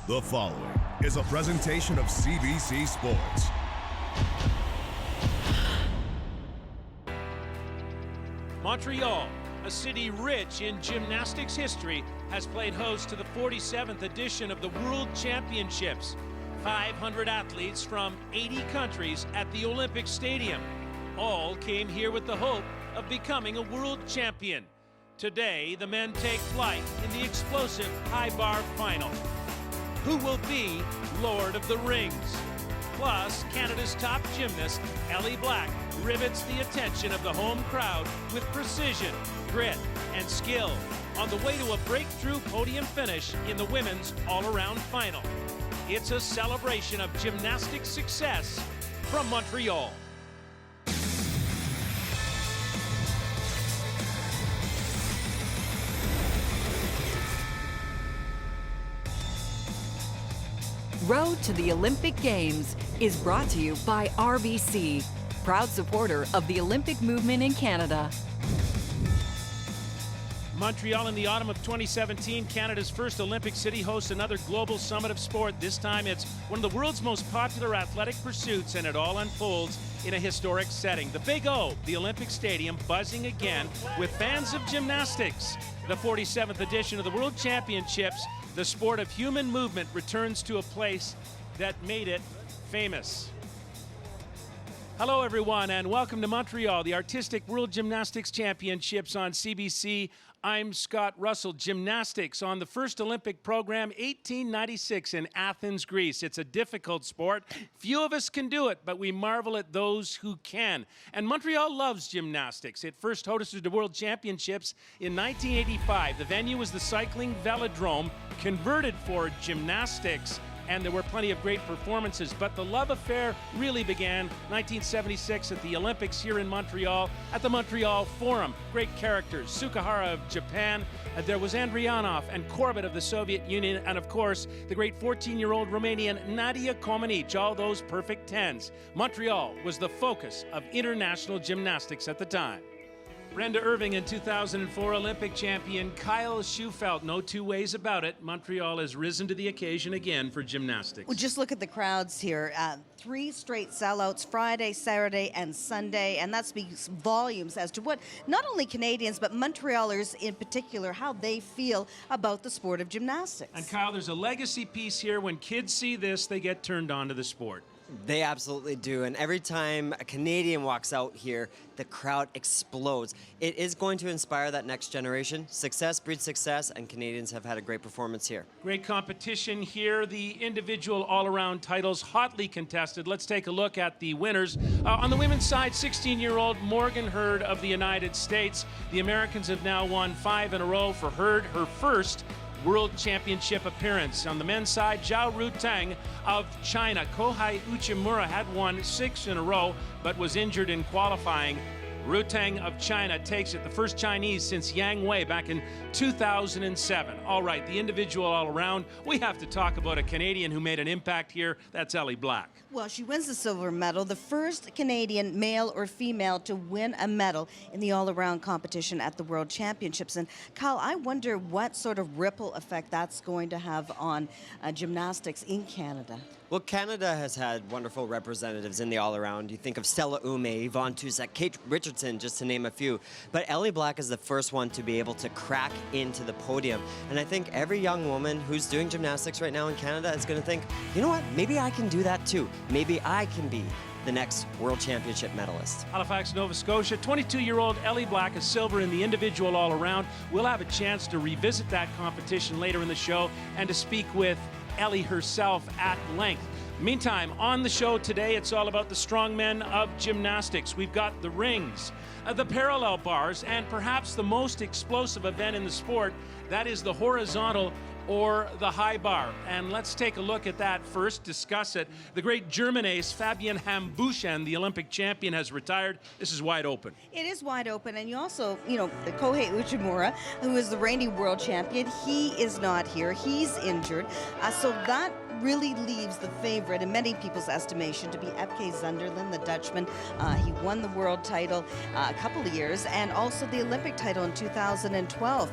The following is a presentation of CBC Sports. Montreal, a city rich in gymnastics history, has played host to the 47th edition of the World Championships. 500 athletes from 80 countries at the Olympic Stadium. All came here with the hope of becoming a world champion. Today, the men take flight in the explosive high bar final. Who will be Lord of the Rings? Plus, Canada's top gymnast, Ellie Black, rivets the attention of the home crowd with precision, grit, and skill on the way to a breakthrough podium finish in the women's all-around final. It's a celebration of gymnastic success from Montreal. Road to the Olympic Games is brought to you by RBC, proud supporter of the Olympic movement in Canada. Montreal in the autumn of 2017, Canada's first Olympic city, hosts another global summit of sport. This time it's one of the world's most popular athletic pursuits, and it all unfolds in a historic setting. The Big O, the Olympic Stadium, buzzing again with fans of gymnastics. The 47th edition of the World Championships, the sport of human movement, returns to a place that made it famous. Hello, everyone, and welcome to Montreal, the Artistic World Gymnastics Championships on CBC. I'm Scott Russell. Gymnastics on the first Olympic program, 1896 in Athens, Greece. It's a difficult sport. Few of us can do it, but we marvel at those who can. And Montreal loves gymnastics. It first hosted the World Championships in 1985. The venue was the cycling velodrome, converted for gymnastics, and there were plenty of great performances. But the love affair really began 1976 at the Olympics here in Montreal, at the Montreal Forum. Great characters, Sukahara of Japan, there was Andrianov and Corbett of the Soviet Union, and of course, the great 14-year-old Romanian Nadia Comaneci, all those perfect tens. Montreal was the focus of international gymnastics at the time. Brenda Irving in 2004 Olympic champion Kyle Schufelt. No two ways about it. Montreal has risen to the occasion again for gymnastics. Well, just look at the crowds here. 3 straight sellouts, Friday, Saturday, and Sunday, and that speaks volumes as to what not only Canadians, but Montrealers in particular, how they feel about the sport of gymnastics. And Kyle, there's a legacy piece here. When kids see this, they get turned on to the sport. They absolutely do, and every time a Canadian walks out here, the crowd explodes. It is going to inspire that next generation. Success breeds success, and Canadians have had a great performance here. Great competition here. The individual all-around titles hotly contested. Let's take a look at the winners. On the women's side, 16-year-old Morgan Hurd of the United States. The Americans have now won 5 in a row for Hurd, her first World Championship appearance. On the men's side, Zhao Ruteng of China. Kohai Uchimura had won 6 in a row, but was injured in qualifying. Ruteng of China takes it, the first Chinese since Yang Wei back in 2007. All right, the individual all around. We have to talk about a Canadian who made an impact here. That's Ellie Black. Well, she wins the silver medal, the first Canadian, male or female, to win a medal in the all-around competition at the World Championships. And Kyle, I wonder what sort of ripple effect that's going to have on gymnastics in Canada. Well, Canada has had wonderful representatives in the all-around. You think of Stella Ume, Yvonne Tusak, Kate Richardson, just to name a few. But Ellie Black is the first one to be able to crack into the podium. And I think every young woman who's doing gymnastics right now in Canada is going to think, you know what, maybe I can do that too. Maybe I can be the next World Championship medalist. Halifax, Nova Scotia, 22-year-old Ellie Black is silver in the individual all-around. We'll have a chance to revisit that competition later in the show and to speak with Ellie herself at length. Meantime, on the show today, it's all about the strongmen of gymnastics. We've got the rings, the parallel bars, and perhaps the most explosive event in the sport, that is the horizontal or the high bar. And let's take a look at that first, discuss it. The great German ace, Fabian Hambuchen, the Olympic champion, has retired. This is wide open. It is wide open, and you also, the Kohei Uchimura, who is the reigning world champion, he is not here. He's injured. So that really leaves the favorite, in many people's estimation, to be Epke Zonderland, the Dutchman. He won the world title a couple of years, and also the Olympic title in 2012.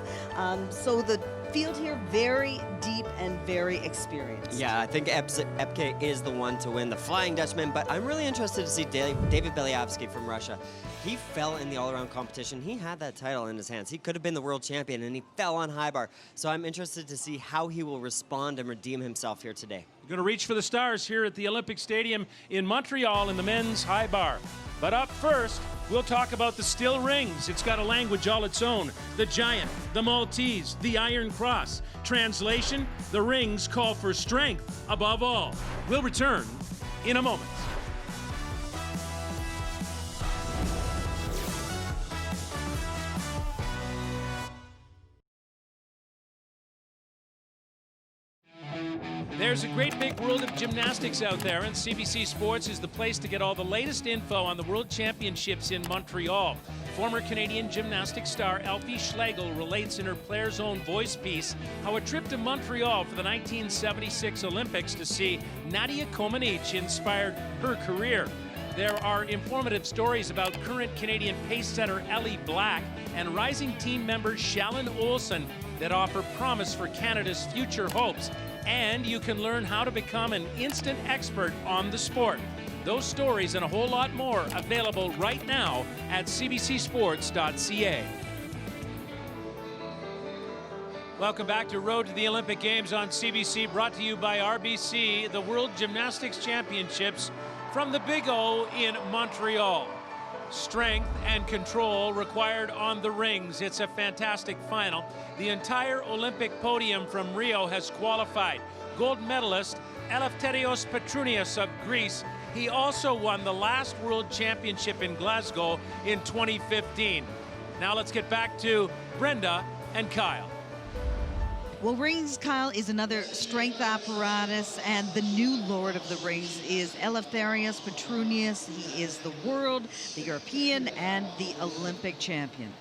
So the field here very deep and very very experienced. Yeah, I think Epke is the one to win the Flying Dutchman, but I'm really interested to see David Belyavsky from Russia. He fell in the all-around competition. He had that title in his hands. He could have been the world champion, and he fell on high bar. So I'm interested to see how he will respond and redeem himself here today. We're going to reach for the stars here at the Olympic Stadium in Montreal in the men's high bar. But up first, we'll talk about the still rings. It's got a language all its own. The Giant, the Maltese, the Iron Cross. Translation, the rings call for strength above all. We'll return in a moment. There's a great big world of gymnastics out there, and CBC Sports is the place to get all the latest info on the World Championships in Montreal. Former Canadian gymnastics star Alfie Schlegel relates in her Player's Own Voice piece how a trip to Montreal for the 1976 Olympics to see Nadia Comaneci inspired her career. There are informative stories about current Canadian pace setter Ellie Black and rising team member Shalyn Olsen that offer promise for Canada's future hopes. And you can learn how to become an instant expert on the sport. Those stories and a whole lot more available right now at cbcsports.ca. Welcome back to Road to the Olympic Games on CBC, brought to you by RBC, the World Gymnastics Championships from the Big O in Montreal. Strength and control required on the rings. It's a fantastic final. The entire Olympic podium from Rio has qualified. Gold medalist Eleftherios Petrounias of Greece. He also won the last World Championship in Glasgow in 2015. Now let's get back to Brenda and Kyle. Well, rings, Kyle, is another strength apparatus, and the new Lord of the Rings is Eleftherios Petrounias. He is the world, the European, and the Olympic champion.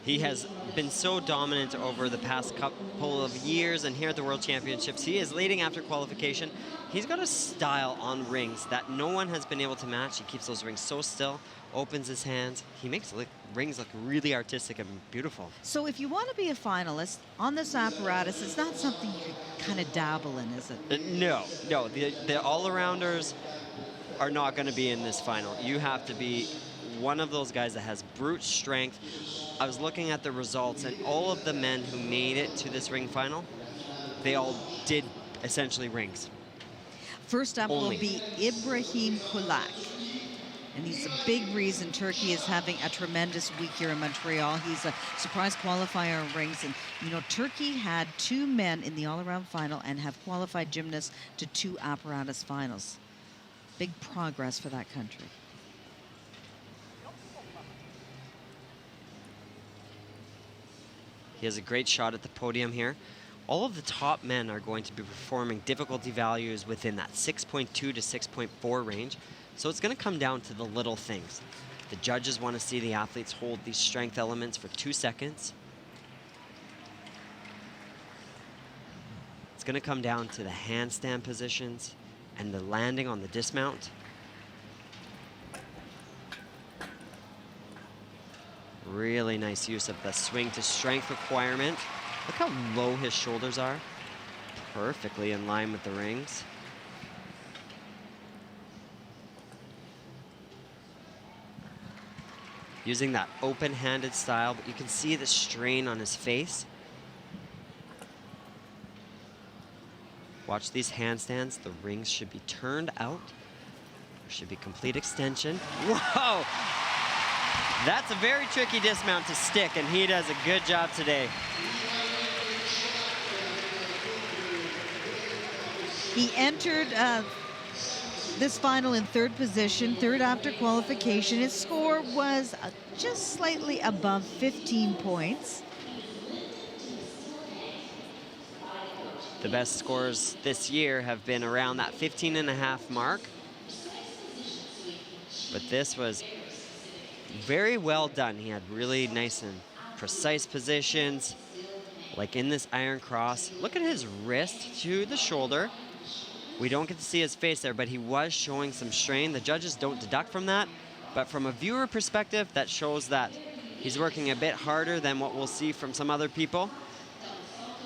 He has been so dominant over the past couple of years, and here at the World Championships, he is leading after qualification. He's got a style on rings that no one has been able to match. He keeps those rings so still, opens his hands. He makes rings look really artistic and beautiful. So if you want to be a finalist on this apparatus, it's not something you can kind of dabble in, is it? No. The all-arounders are not going to be in this final. You have to be one of those guys that has brute strength. I was looking at the results, and all of the men who made it to this ring final, they all did essentially rings. First up will be Ibrahim Kulak. And he's a big reason Turkey is having a tremendous week here in Montreal. He's a surprise qualifier of rings. And, you know, Turkey had 2 men in the all-around final and have qualified gymnasts to 2 apparatus finals. Big progress for that country. He has a great shot at the podium here. All of the top men are going to be performing difficulty values within that 6.2 to 6.4 range. So it's going to come down to the little things. The judges want to see the athletes hold these strength elements for 2 seconds. It's going to come down to the handstand positions and the landing on the dismount. Really nice use of the swing to strength requirement. Look how low his shoulders are. Perfectly in line with the rings. Using that open-handed style, but you can see the strain on his face. Watch these handstands. The rings should be turned out. There should be complete extension. Whoa! That's a very tricky dismount to stick, and he does a good job today. He entered this final in 3rd position, 3rd after qualification. His score was just slightly above 15 points. The best scores this year have been around that 15.5 mark. But this was very well done. He had really nice and precise positions, like in this iron cross. Look at his wrist to the shoulder. We don't get to see his face there, but he was showing some strain. The judges don't deduct from that, but from a viewer perspective, that shows that he's working a bit harder than what we'll see from some other people.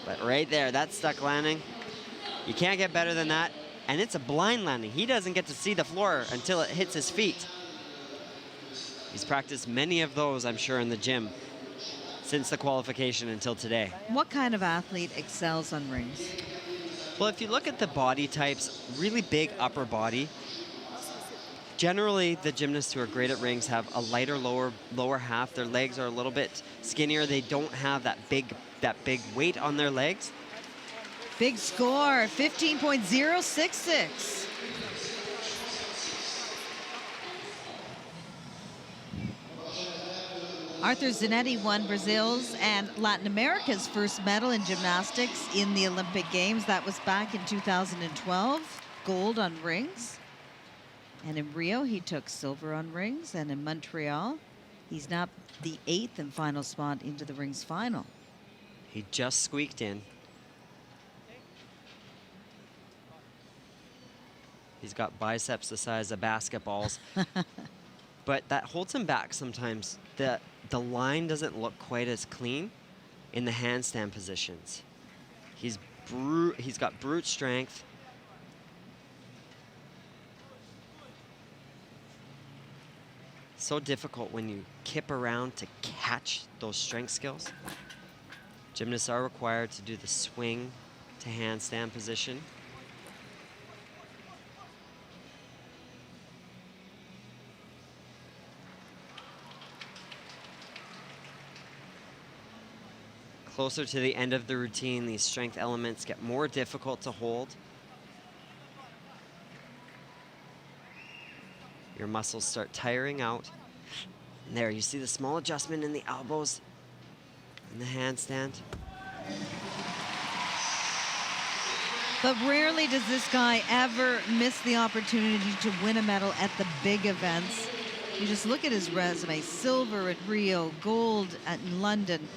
But right there, that stuck landing, You can't get better than that. And it's a blind landing. He doesn't get to see the floor until it hits his feet. He's practiced many of those, I'm sure, in the gym since the qualification until today. What kind of athlete excels on rings? Well, if you look at the body types, really big upper body. Generally, the gymnasts who are great at rings have a lighter lower half. Their legs are a little bit skinnier. They don't have that big weight on their legs. Big score, 15.066. Arthur Zanetti won Brazil's and Latin America's first medal in gymnastics in the Olympic Games. That was back in 2012, gold on rings. And in Rio, he took silver on rings. And in Montreal, he's now the 8th and final spot into the rings final. He just squeaked in. He's got biceps the size of basketballs. But that holds him back sometimes. The line doesn't look quite as clean in the handstand positions. He's got brute strength. So difficult when you kip around to catch those strength skills. Gymnasts are required to do the swing to handstand position. Closer to the end of the routine, these strength elements get more difficult to hold. Your muscles start tiring out. And there, you see the small adjustment in the elbows in the handstand. But rarely does this guy ever miss the opportunity to win a medal at the big events. You just look at his resume: silver at Rio, gold at London,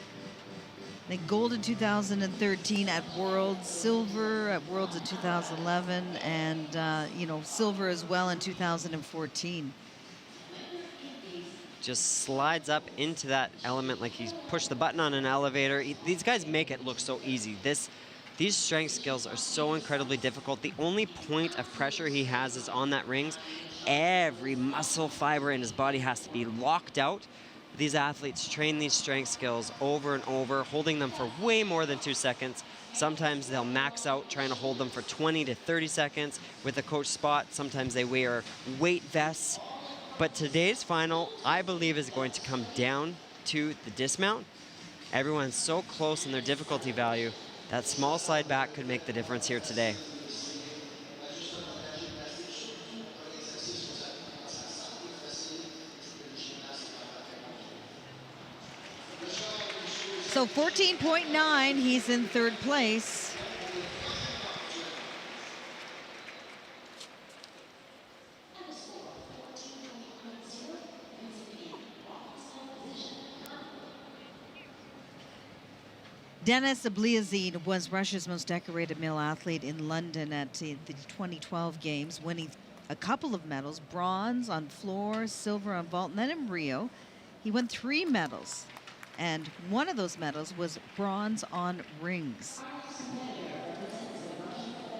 then gold in 2013 at Worlds, silver at Worlds in 2011, and silver as well in 2014. Just slides up into that element like he's pushed the button on an elevator. These guys make it look so easy. These strength skills are so incredibly difficult. The only point of pressure he has is on that rings. Every muscle fiber in his body has to be locked out. These athletes train these strength skills over and over, holding them for way more than 2 seconds. Sometimes they'll max out trying to hold them for 20 to 30 seconds with a coach spot. Sometimes they wear weight vests. But today's final, I believe, is going to come down to the dismount. Everyone's so close in their difficulty value. That small slide back could make the difference here today. So 14.9, he's in third place. Denis Abliazid was Russia's most decorated male athlete in London at the 2012 Games, winning a couple of medals: bronze on floor, silver on vault, and then in Rio, he won 3 medals. And one of those medals was bronze on rings.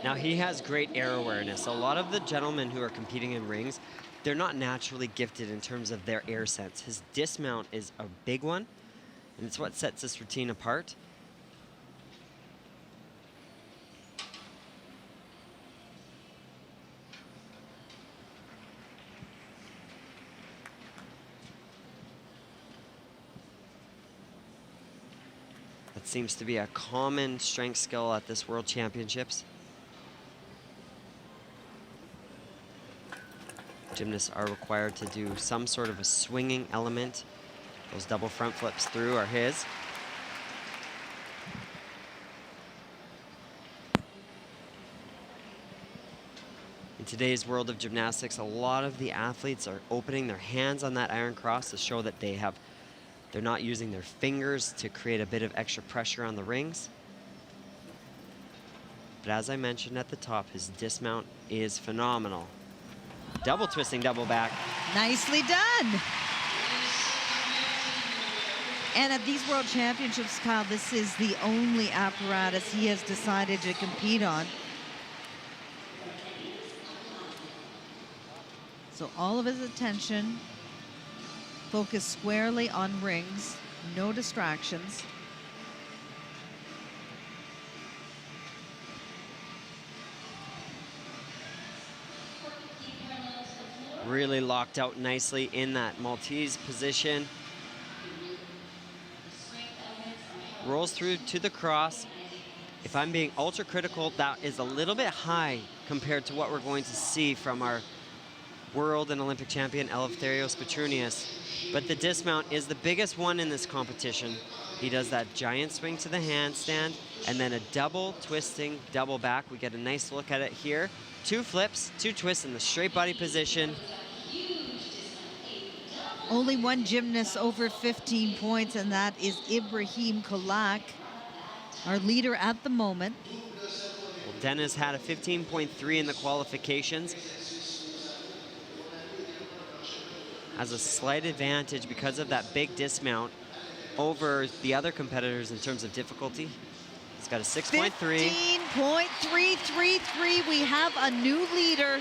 Now, he has great air awareness. A lot of the gentlemen who are competing in rings, they're not naturally gifted in terms of their air sense. His dismount is a big one, and it's what sets this routine apart. That seems to be a common strength skill at this World Championships. Gymnasts are required to do some sort of a swinging element. Those double front flips through are his. In today's world of gymnastics, a lot of the athletes are opening their hands on that iron cross to show that they're not using their fingers to create a bit of extra pressure on the rings. But as I mentioned at the top, his dismount is phenomenal. Double twisting, double back. Nicely done. And at these World Championships, Kyle, this is the only apparatus he has decided to compete on. So all of his attention focused squarely on rings, no distractions. Really locked out nicely in that Maltese position. Rolls through to the cross. If I'm being ultra critical, that is a little bit high compared to what we're going to see from our world and Olympic champion Eleftherios Petrunius. But the dismount is the biggest one in this competition. He does that giant swing to the handstand and then a double twisting double back. We get a nice look at it here. 2 flips, 2 twists in the straight body position. Only one gymnast over 15 points, and that is Ibrahim Kolak, our leader at the moment. Well, Dennis had a 15.3 in the qualifications. Has a slight advantage because of that big dismount over the other competitors in terms of difficulty. He's got a 6.3. 15.333. We have a new leader.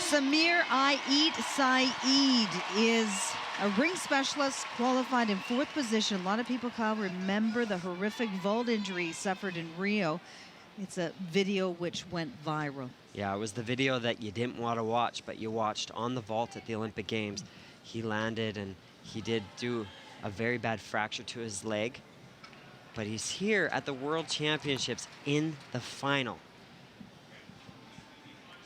Samir Ait Saeed is a ring specialist, qualified in 4th position. A lot of people, Kyle, remember the horrific vault injury suffered in Rio. It's a video which went viral. Yeah, it was the video that you didn't want to watch, but you watched on the vault at the Olympic Games. He landed and he did do a very bad fracture to his leg, but he's here at the World Championships in the final.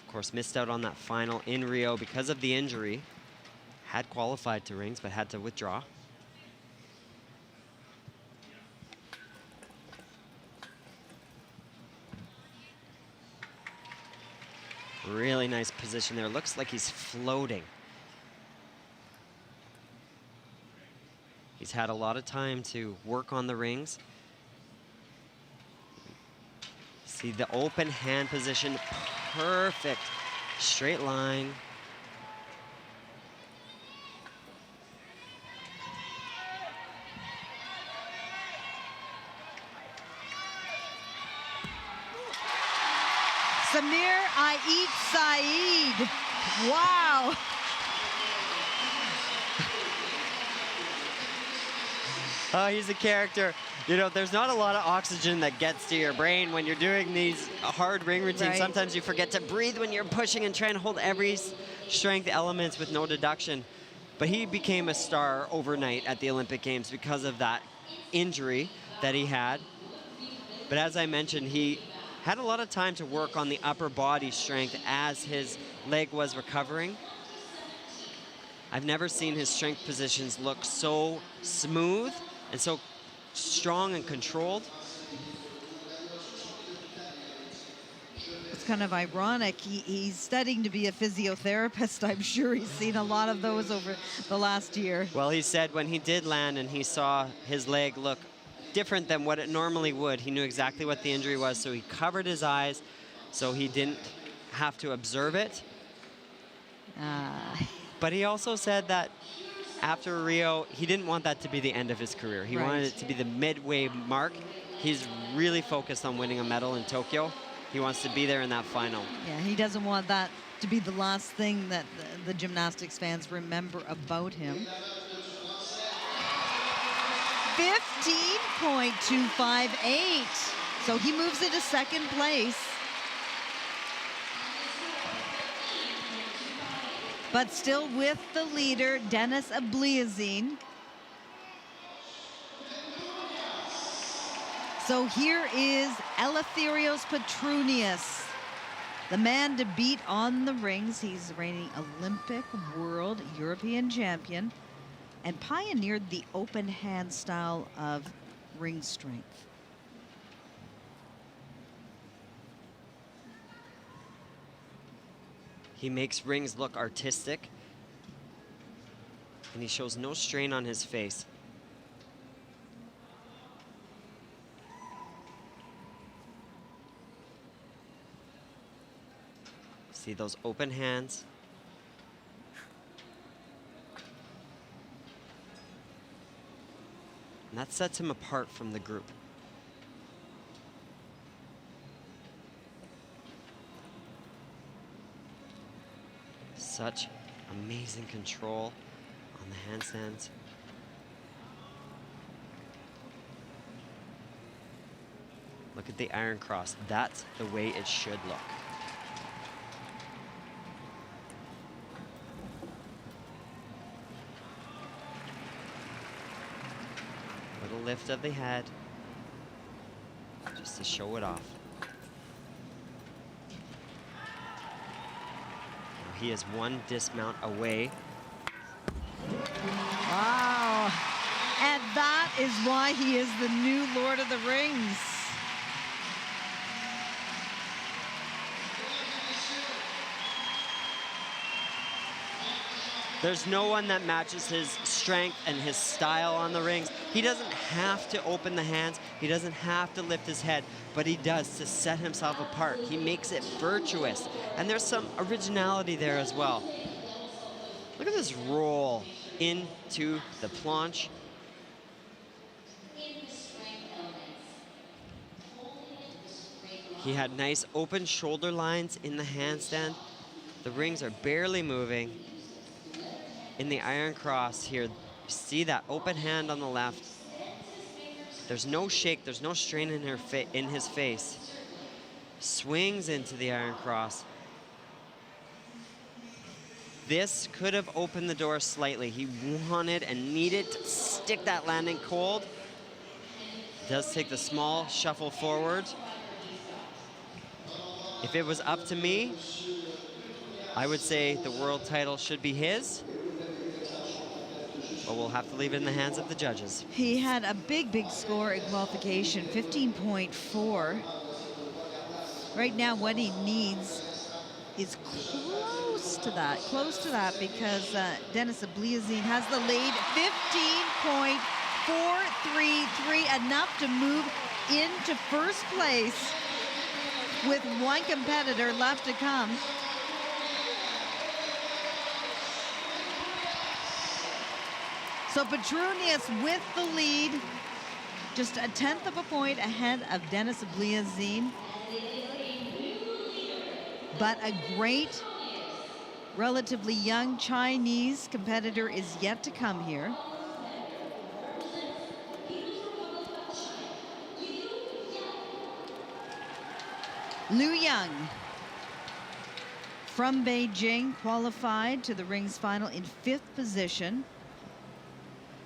Of course, missed out on that final in Rio because of the injury. Had qualified to rings, but had to withdraw. Really nice position there. Looks like he's floating. He's had a lot of time to work on the rings. See the open hand position, perfect straight line. Samir Ait Saeed. Wow. Oh, he's a character. You know, there's not a lot of oxygen that gets to your brain when you're doing these hard ring routines. Right. Sometimes you forget to breathe when you're pushing and trying to hold every strength elements with no deduction. But he became a star overnight at the Olympic Games because of that injury that he had. But as I mentioned, he had a lot of time to work on the upper body strength as his leg was recovering. I've never seen his strength positions look so smooth and so strong and controlled. It's kind of ironic. He's studying to be a physiotherapist. I'm sure he's seen a lot of those over the last year. Well, he said when he did land and he saw his leg look different than what it normally would, he knew exactly what the injury was, so he covered his eyes so he didn't have to observe it. But he also said that after Rio, he didn't want that to be the end of his career. He wanted it to be the midway mark. He's really focused on winning a medal in Tokyo. He wants to be there in that final. Yeah, he doesn't want that to be the last thing that the gymnastics fans remember about him. 15.258. So he moves into 2nd place. But still with the leader, Dennis Abliazine. So here is Eleftherios Petrunius, the man to beat on the rings. He's the reigning Olympic, world, European champion, and pioneered the open hand style of ring strength. He makes rings look artistic. And he shows no strain on his face. See those open hands. And that sets him apart from the group. Such amazing control on the handstands. Look at the iron cross. That's the way it should look. Little lift of the head, just to show it off. Now he is one dismount away. Wow. And that is why he is the new Lord of the Rings. There's no one that matches his strength and his style on the rings. He doesn't have to open the hands. He doesn't have to lift his head, but he does to set himself apart. He makes it virtuous. And there's some originality there as well. Look at this roll into the planche. He had nice open shoulder lines in the handstand. The rings are barely moving. In the iron cross here, you see that open hand on the left. There's no shake, there's no strain in his face. Swings into the iron cross. This could have opened the door slightly. He wanted and needed to stick that landing cold. Does take the small shuffle forward. If it was up to me, I would say the world title should be his. But we'll have to leave it in the hands of the judges. He had a big score in qualification, 15.4. Right now, what he needs is close to that, because Dennis Abliazine has the lead, 15.433, enough to move into first place with one competitor left to come. So Petrunius with the lead, just a 1/10 of a point ahead of Dennis Abliazine. But a great, relatively young Chinese competitor is yet to come here. Liu Yang from Beijing qualified to the rings final in 5th position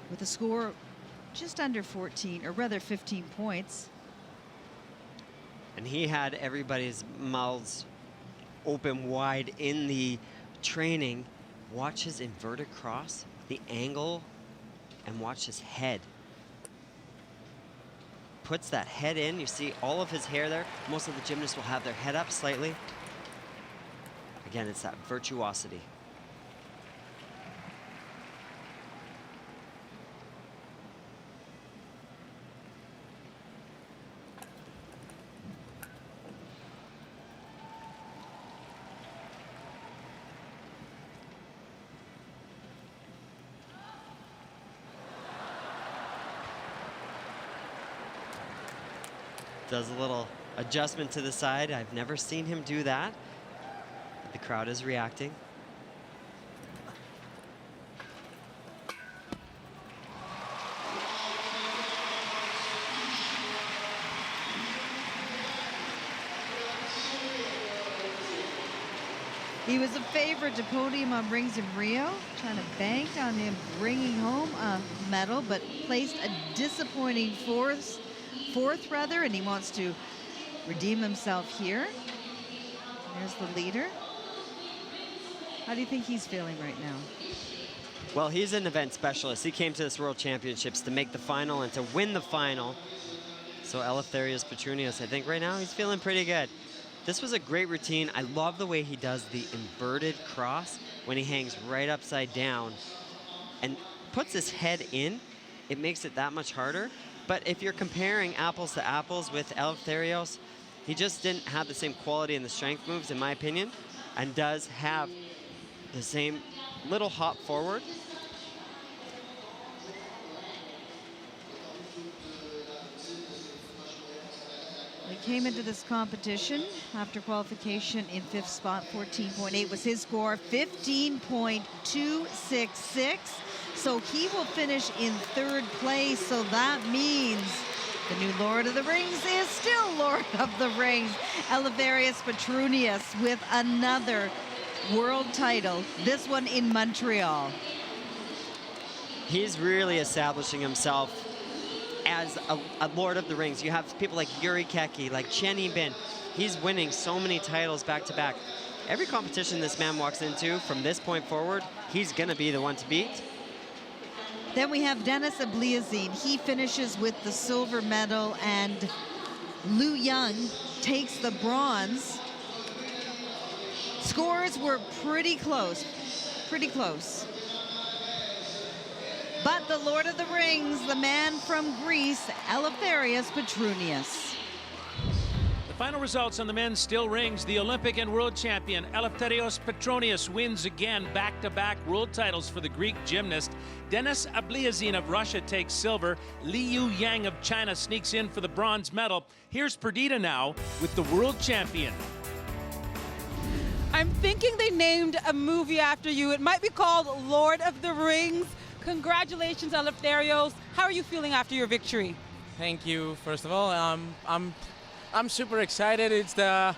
with a score just under 14, or rather 15 points. And he had everybody's mouths open wide in the training. Watch his inverted cross, the angle, and watch his head. Puts that head in. You see all of his hair there. Most of the gymnasts will have their head up slightly. Again, it's that virtuosity. Does a little adjustment to the side. I've never seen him do that. The crowd is reacting. He was a favorite to podium on rings in Rio, trying to bank on him bringing home a medal, but placed a disappointing fourth rather, and he wants to redeem himself here. There's the leader. How do you think he's feeling right now? Well, he's an event specialist. He came to this World Championships to make the final and to win the final. So Eleftherios Petrunius, I think right now he's feeling pretty good. This was a great routine. I love the way he does the inverted cross when he hangs right upside down. and puts his head in, it makes it that much harder. But if you're comparing apples to apples with Eleftherios, he just didn't have the same quality in the strength moves, in my opinion, and does have the same little hop forward. He came into this competition after qualification in 5th spot. 14.8 was his score, 15.266. So he will finish in 3rd place. So that means the new Lord of the Rings is still Lord of the Rings. Eleftherios Petronius with another world title, this one in Montreal. He's really establishing himself as a Lord of the Rings. You have people like Yuri Keki, like Chen Yibin. He's winning so many titles back to back. Every competition this man walks into from this point forward, he's gonna be the one to beat. Then we have Denis Abliazin. He finishes with the silver medal, and Liu Young takes the bronze. Scores were pretty close, pretty close. But the Lord of the Rings, the man from Greece, Eleftherios Petronius. The final results on the men's still rings. The Olympic and world champion Eleftherios Petronius wins again, back-to-back world titles for the Greek gymnast. Denis Abliazin of Russia takes silver. Liu Yang of China sneaks in for the bronze medal. Here's Perdita now with the world champion. I'm thinking they named a movie after you. It might be called Lord of the Rings. Congratulations, Eleftherios. How are you feeling after your victory? Thank you. First of all, I'm super excited. It's the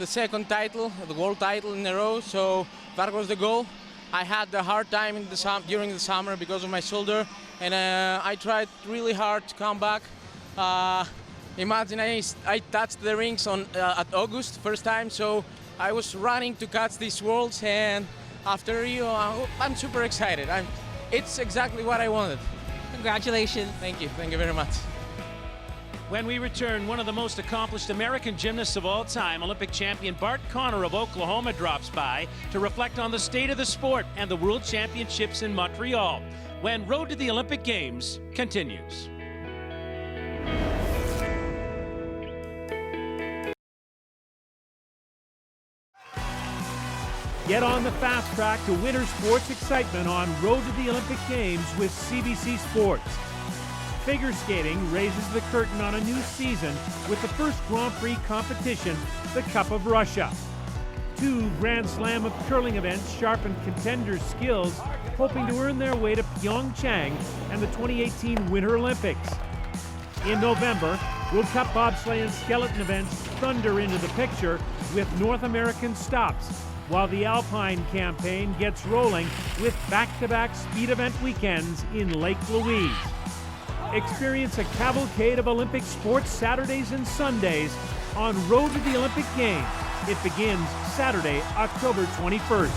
second title, the world title in a row. So that was the goal. I had a hard time in during the summer because of my shoulder, and I tried really hard to come back. Imagine I touched the rings at August first time, so I was running to catch these worlds, and after Rio, I'm super excited. It's exactly what I wanted. Congratulations. Thank you very much. When we return, one of the most accomplished American gymnasts of all time, Olympic champion Bart Conner of Oklahoma, drops by to reflect on the state of the sport and the World Championships in Montreal, when Road to the Olympic Games continues. Get on the fast track to winter sports excitement on Road to the Olympic Games with CBC Sports. Figure skating raises the curtain on a new season with the first Grand Prix competition, the Cup of Russia. 2 Grand Slam of curling events sharpen contenders' skills, hoping to earn their way to Pyeongchang and the 2018 Winter Olympics. In November, World Cup bobsleigh and skeleton events thunder into the picture with North American stops, while the Alpine campaign gets rolling with back-to-back speed event weekends in Lake Louise. Experience a cavalcade of Olympic sports Saturdays and Sundays on Road to the Olympic Games. It begins Saturday, October 21st.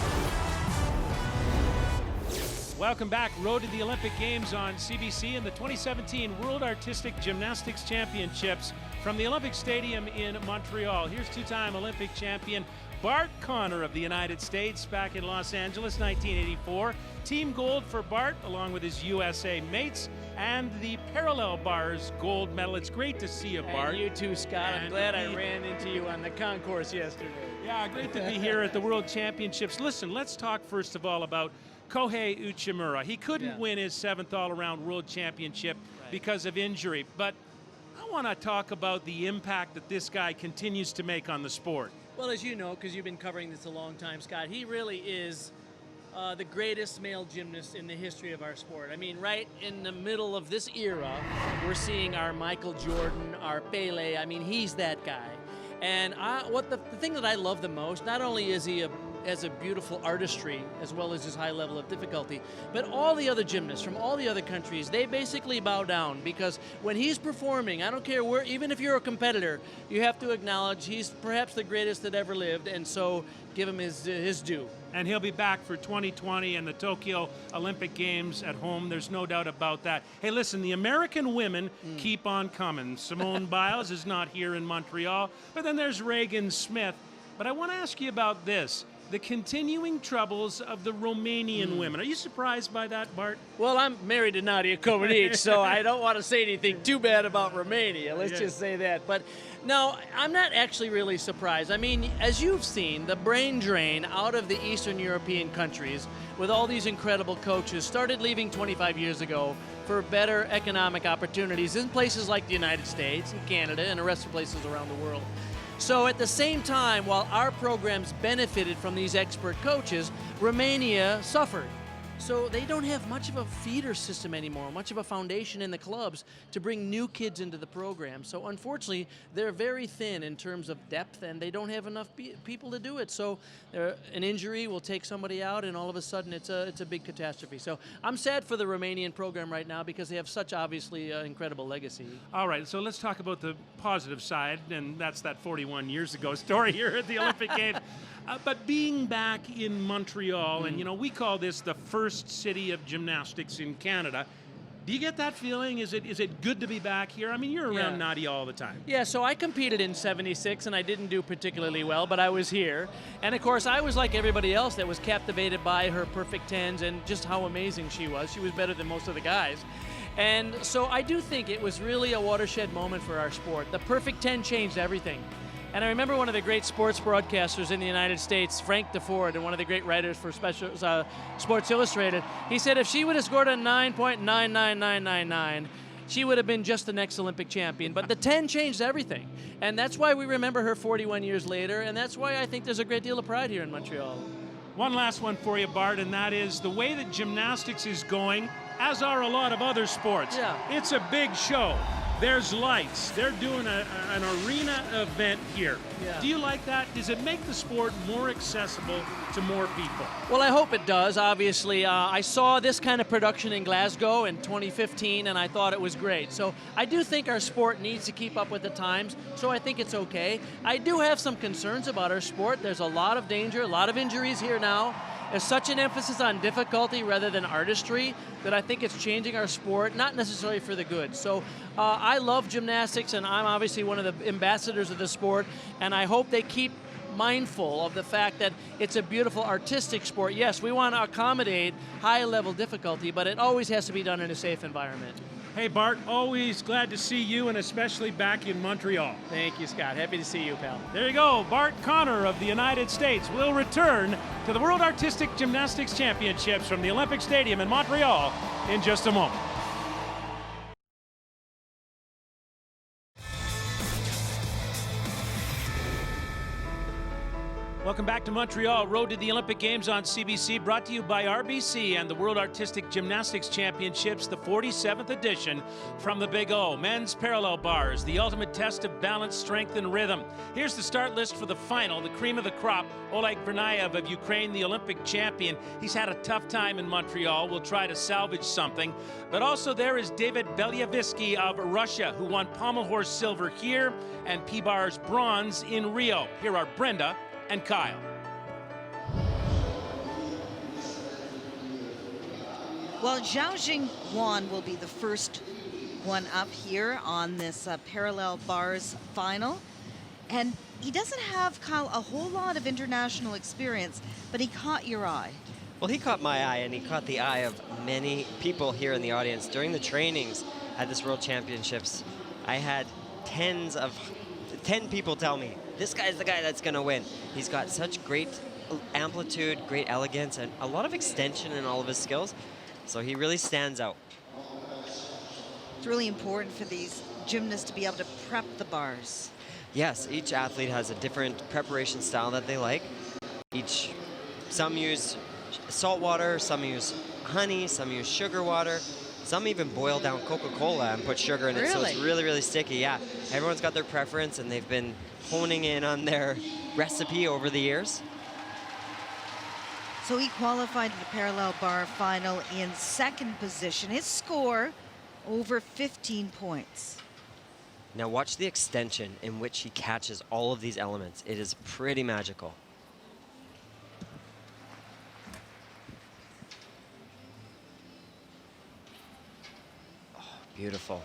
Welcome back. Road to the Olympic Games on CBC and the 2017 World Artistic Gymnastics Championships from the Olympic Stadium in Montreal. Here's 2-time Olympic champion Bart Conner of the United States back in Los Angeles, 1984. Team gold for Bart, along with his USA mates, and the parallel bars gold medal. It's great to see you, Bart. And you too, Scott. I'm glad I ran into you on the concourse yesterday. Yeah, great to be here at the World Championships. Listen, let's talk first of all about Kohei Uchimura. He couldn't win his 7th all-around World Championship because of injury, but I want to talk about the impact that this guy continues to make on the sport. Well, as you know, because you've been covering this a long time, Scott, he really is the greatest male gymnast in the history of our sport. I mean, right in the middle of this era, we're seeing our Michael Jordan, our Pele. I mean, he's that guy. And the thing that I love the most, not only is he has a beautiful artistry as well as his high level of difficulty, but all the other gymnasts from all the other countries, they basically bow down, because when he's performing, I don't care where, even if you're a competitor, you have to acknowledge he's perhaps the greatest that ever lived, and so give him his due. And he'll be back for 2020 and the Tokyo Olympic Games at home. There's no doubt about that. Hey, listen, the American women keep on coming. Simone Biles is not here in Montreal, but then there's Regan Smith. But I want to ask you about this. the continuing troubles of the Romanian women. Are you surprised by that, Bart? Well, I'm married to Nadia Comaneci, so I don't want to say anything too bad about Romania. Let's just say that. But no, I'm not actually really surprised. I mean, as you've seen, the brain drain out of the Eastern European countries with all these incredible coaches started leaving 25 years ago for better economic opportunities in places like the United States and Canada and the rest of places around the world. So at the same time, while our programs benefited from these expert coaches, Romania suffered. So they don't have much of a feeder system anymore, much of a foundation in the clubs to bring new kids into the program. So unfortunately, they're very thin in terms of depth, and they don't have enough people to do it. So an injury will take somebody out, and all of a sudden it's a big catastrophe. So I'm sad for the Romanian program right now because they have such obviously incredible legacy. All right, so let's talk about the positive side, and that's that 41 years ago story here at the Olympic Games. But being back in Montreal, and you know, we call this the first city of gymnastics in Canada. Do you get that feeling? Is it good to be back here? I mean, you're around Nadia all the time. Yeah, so I competed in '76, and I didn't do particularly well, but I was here. And of course, I was like everybody else that was captivated by her perfect tens and just how amazing she was. She was better than most of the guys. And so I do think it was really a watershed moment for our sport. The perfect 10 changed everything. And I remember one of the great sports broadcasters in the United States, Frank DeFord, and one of the great writers for Sports Illustrated, he said if she would have scored a 9.99999, she would have been just the next Olympic champion. But the 10 changed everything. And that's why we remember her 41 years later, and that's why I think there's a great deal of pride here in Montreal. One last one for you, Bart, and that is the way that gymnastics is going, as are a lot of other sports. Yeah. It's a big show. There's lights. They're doing an arena event here. Yeah. Do you like that? Does it make the sport more accessible to more people? Well, I hope it does. Obviously, I saw this kind of production in Glasgow in 2015, and I thought it was great. So I do think our sport needs to keep up with the times, so I think it's okay. I do have some concerns about our sport. There's a lot of danger, a lot of injuries here now. There's such an emphasis on difficulty rather than artistry that I think it's changing our sport, not necessarily for the good. So I love gymnastics, and I'm obviously one of the ambassadors of the sport, and I hope they keep mindful of the fact that it's a beautiful artistic sport. Yes, we want to accommodate high-level difficulty, but it always has to be done in a safe environment. Hey, Bart, always glad to see you, and especially back in Montreal. Thank you, Scott. Happy to see you, pal. There you go. Bart Conner of the United States will return to the World Artistic Gymnastics Championships from the Olympic Stadium in Montreal in just a moment. Welcome back to Montreal. Road to the Olympic Games on CBC, brought to you by RBC and the World Artistic Gymnastics Championships, the 47th edition from the Big O. Men's parallel bars, the ultimate test of balance, strength, and rhythm. Here's the start list for the final. The cream of the crop, Oleg Vernayev of Ukraine, the Olympic champion. He's had a tough time in Montreal. We'll try to salvage something. But also there is David Belyavisky of Russia, who won pommel horse silver here and P-bars bronze in Rio. Here are Brenda and Kyle. Well, Zhao Jingwan will be the first one up here on this parallel bars final. And he doesn't have, Kyle, a whole lot of international experience, but he caught your eye. Well, he caught my eye, and he caught the eye of many people here in the audience. During the trainings at this World Championships, I had 10 people tell me, this guy's the guy that's going to win. He's got such great amplitude, great elegance, and a lot of extension in all of his skills. So he really stands out. It's really important for these gymnasts to be able to prep the bars. Yes, each athlete has a different preparation style that they like. Some use salt water, some use honey, some use sugar water. Some even boil down Coca-Cola and put sugar in it, so it's really, really sticky. Yeah, everyone's got their preference, and they've been honing in on their recipe over the years. So he qualified to the parallel bar final in second position. His score, over 15 points. Now watch the extension in which he catches all of these elements. It is pretty magical. Beautiful.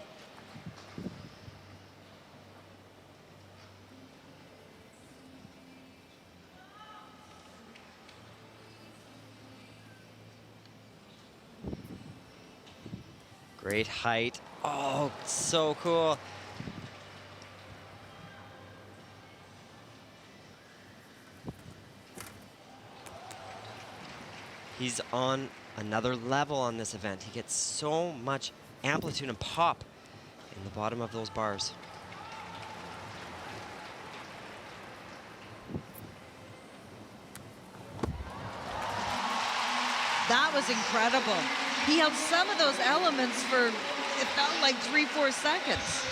Great height. Oh, so cool. He's on another level on this event. He gets so much amplitude and pop in the bottom of those bars. That was incredible. He held some of those elements for, it felt like 3-4 seconds.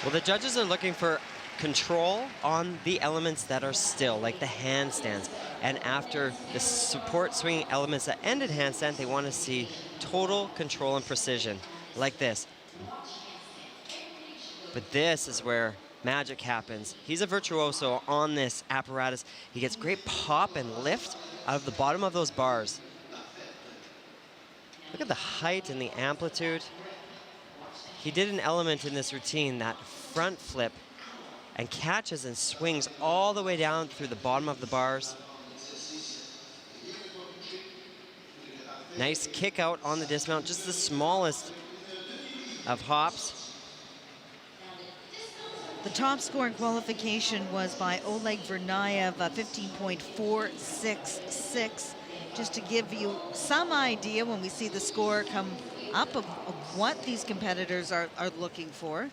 Well, the judges are looking for control on the elements that are still, like the handstands. And after the support swinging elements that ended handstand, they want to see total control and precision, like this. But this is where magic happens. He's a virtuoso on this apparatus. He gets great pop and lift out of the bottom of those bars. Look at the height and the amplitude. He did an element in this routine, that front flip, and catches and swings all the way down through the bottom of the bars. Nice kick out on the dismount, just the smallest of hops. The top score in qualification was by Oleg Vernayev, 15.466. Just to give you some idea when we see the score come up of what these competitors are looking for.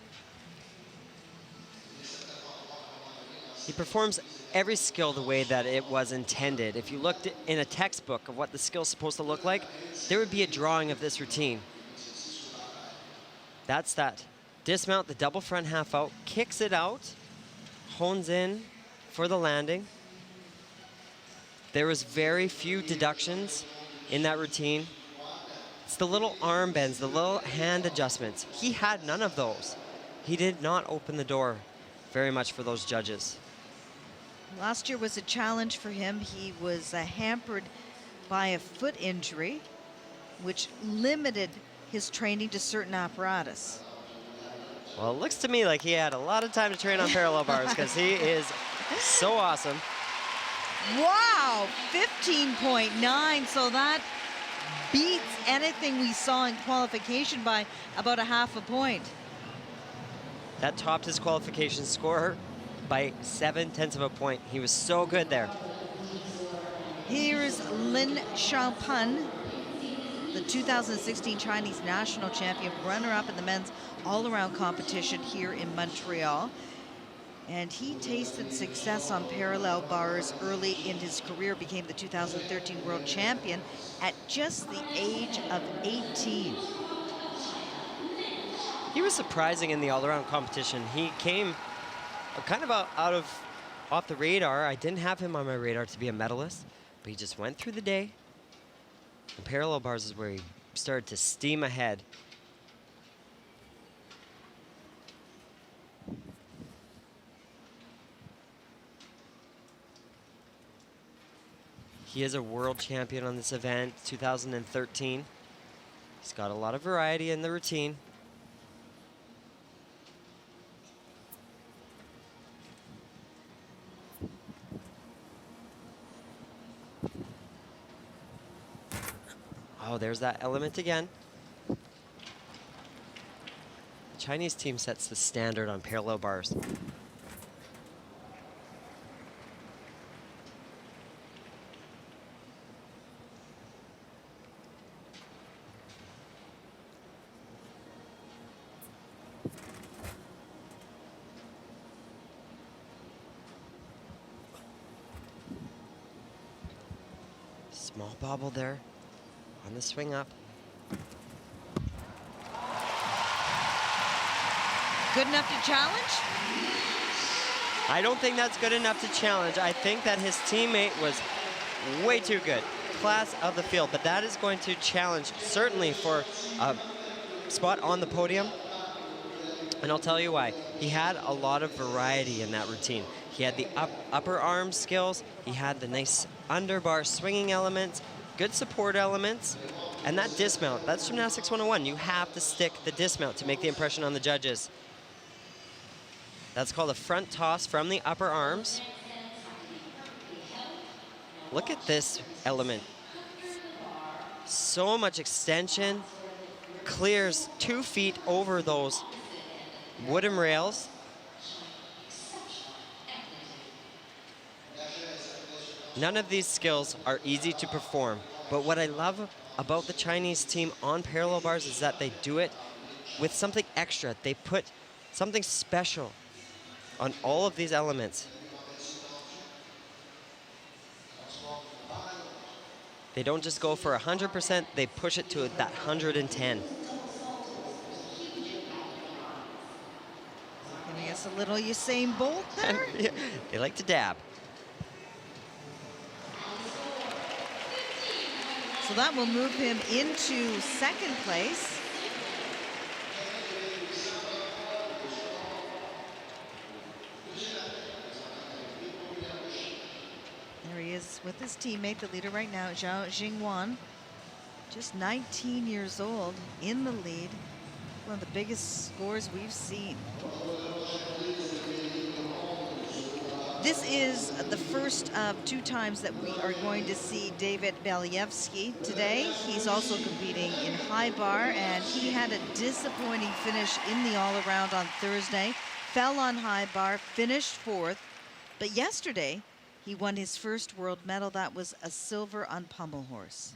He performs every skill the way that it was intended. If you looked in a textbook of what the skill's supposed to look like, there would be a drawing of this routine. That's that. Dismount, the double front half out, kicks it out, hones in for the landing. There was very few deductions in that routine. It's the little arm bends, the little hand adjustments. He had none of those. He did not open the door very much for those judges. Last year was a challenge for him. He was hampered by a foot injury, which limited his training to certain apparatus. Well, it looks to me like he had a lot of time to train on parallel bars because he is so awesome. Wow, 15.9, so that beats anything we saw in qualification by about a half a point. That topped his qualification score by 0.7 of a point. He was so good there. Here's Lin Xiaopun, the 2016 Chinese national champion, runner-up in the men's all-around competition here in Montreal. And he tasted success on parallel bars early in his career, became the 2013 world champion at just the age of 18. He was surprising in the all-around competition. He came kind of off the radar. I didn't have him on my radar to be a medalist, but he just went through the day. And parallel bars is where he started to steam ahead. He is a world champion on this event, 2013. He's got a lot of variety in the routine. Oh, there's that element again. The Chinese team sets the standard on parallel bars. Small bobble there on the swing up. Good enough to challenge? I don't think that's good enough to challenge. I think that his teammate was way too good. Class of the field, but that is going to challenge certainly for a spot on the podium. And I'll tell you why. He had a lot of variety in that routine. He had the upper arm skills. He had the nice underbar swinging elements, good support elements, and that dismount. That's Gymnastics 101. You have to stick the dismount to make the impression on the judges. That's called a front toss from the upper arms. Look at this element. So much extension, clears 2 feet over those wooden rails. None of these skills are easy to perform, but what I love about the Chinese team on parallel bars is that they do it with something extra. They put something special on all of these elements. They don't just go for 100%, they push it to that 110. Giving us a little Usain Bolt there. Yeah, they like to dab. So that will move him into second place. There he is with his teammate, the leader right now, Zhao Jingwan. Just 19 years old, in the lead. One of the biggest scores we've seen. This is the first of 2 times that we are going to see David Believsky today. He's also competing in high bar, and he had a disappointing finish in the all-around on Thursday. Fell on high bar, finished 4th. But yesterday, he won his first world medal. That was a silver on pommel horse.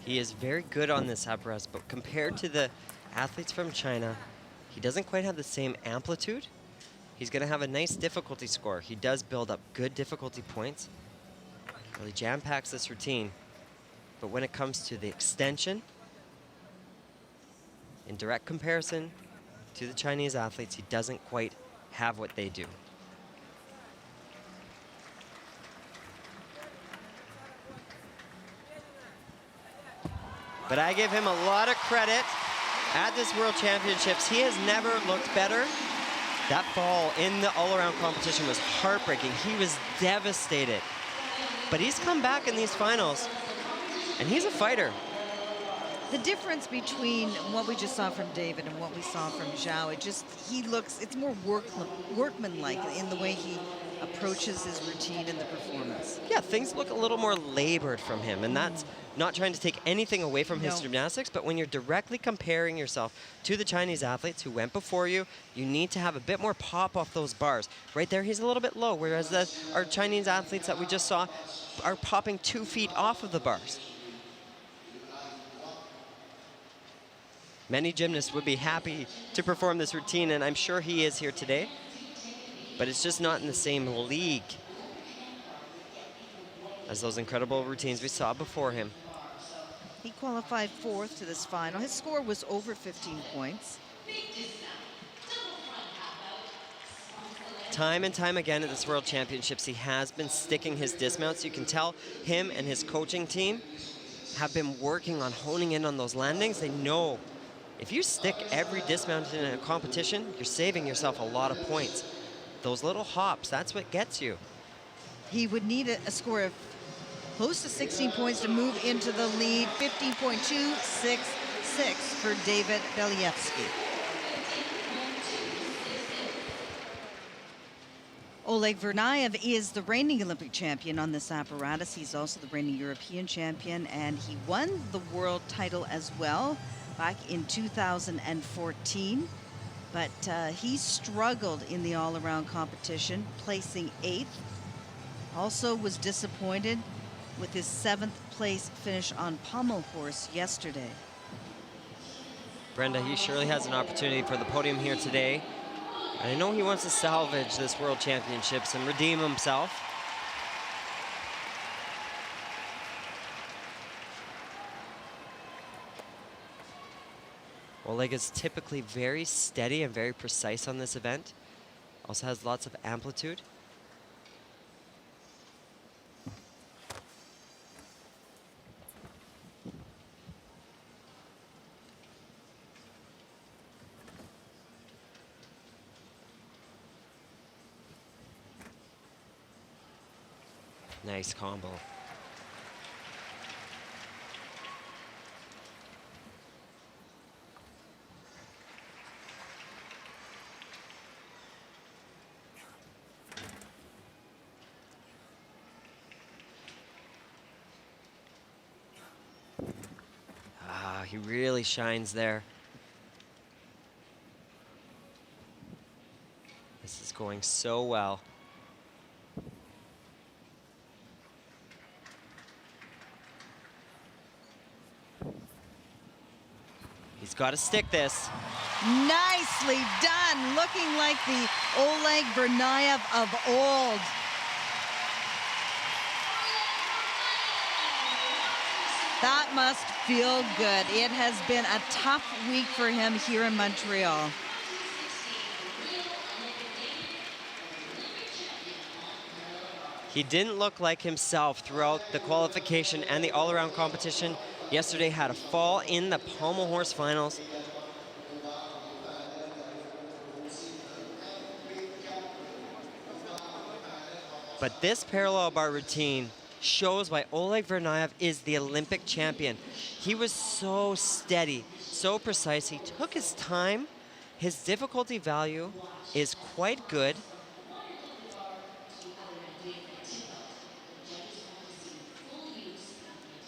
He is very good on this apparatus, but compared to the athletes from China, he doesn't quite have the same amplitude. He's going to have a nice difficulty score. He does build up good difficulty points. Really jam-packs this routine. But when it comes to the extension, in direct comparison to the Chinese athletes, he doesn't quite have what they do. But I give him a lot of credit at this World Championships. He has never looked better. That fall in the all-around competition was heartbreaking. He was devastated. But he's come back in these finals, and he's a fighter. The difference between what we just saw from David and what we saw from Zhao, it's more workmanlike in the way he approaches his routine and the performance. Yeah, things look a little more labored from him, and that's not trying to take anything away from his gymnastics, but when you're directly comparing yourself to the Chinese athletes who went before you, you need to have a bit more pop off those bars. Right there, he's a little bit low, whereas our Chinese athletes that we just saw are popping 2 feet off of the bars. Many gymnasts would be happy to perform this routine, and I'm sure he is here today, but it's just not in the same league as those incredible routines we saw before him. He qualified 4th to this final. His score was over 15 points. Time and time again at this World Championships, he has been sticking his dismounts. You can tell him and his coaching team have been working on honing in on those landings. They know if you stick every dismount in a competition, you're saving yourself a lot of points. Those little hops, that's what gets you. He would need a score of close to 16 points to move into the lead. 15.266 for David Believsky. Oleg Vernayev is the reigning Olympic champion on this apparatus. He's also the reigning European champion, and he won the world title as well back in 2014. But he struggled in the all-around competition, placing 8th. Also was disappointed with his 7th place finish on pommel horse yesterday. Brenda, he surely has an opportunity for the podium here today. And I know he wants to salvage this World Championships and redeem himself. Oleg is typically very steady and very precise on this event. Also has lots of amplitude. Nice combo. He really shines there. This is going so well. He's got to stick this. Nicely done, looking like the Oleg Vernayev of old. That must feel good. It has been a tough week for him here in Montreal. He didn't look like himself throughout the qualification and the all-around competition. Yesterday had a fall in the pommel horse finals. But this parallel bar routine shows why Oleg Vernayev is the Olympic champion. He was so steady, so precise. He took his time. His difficulty value is quite good.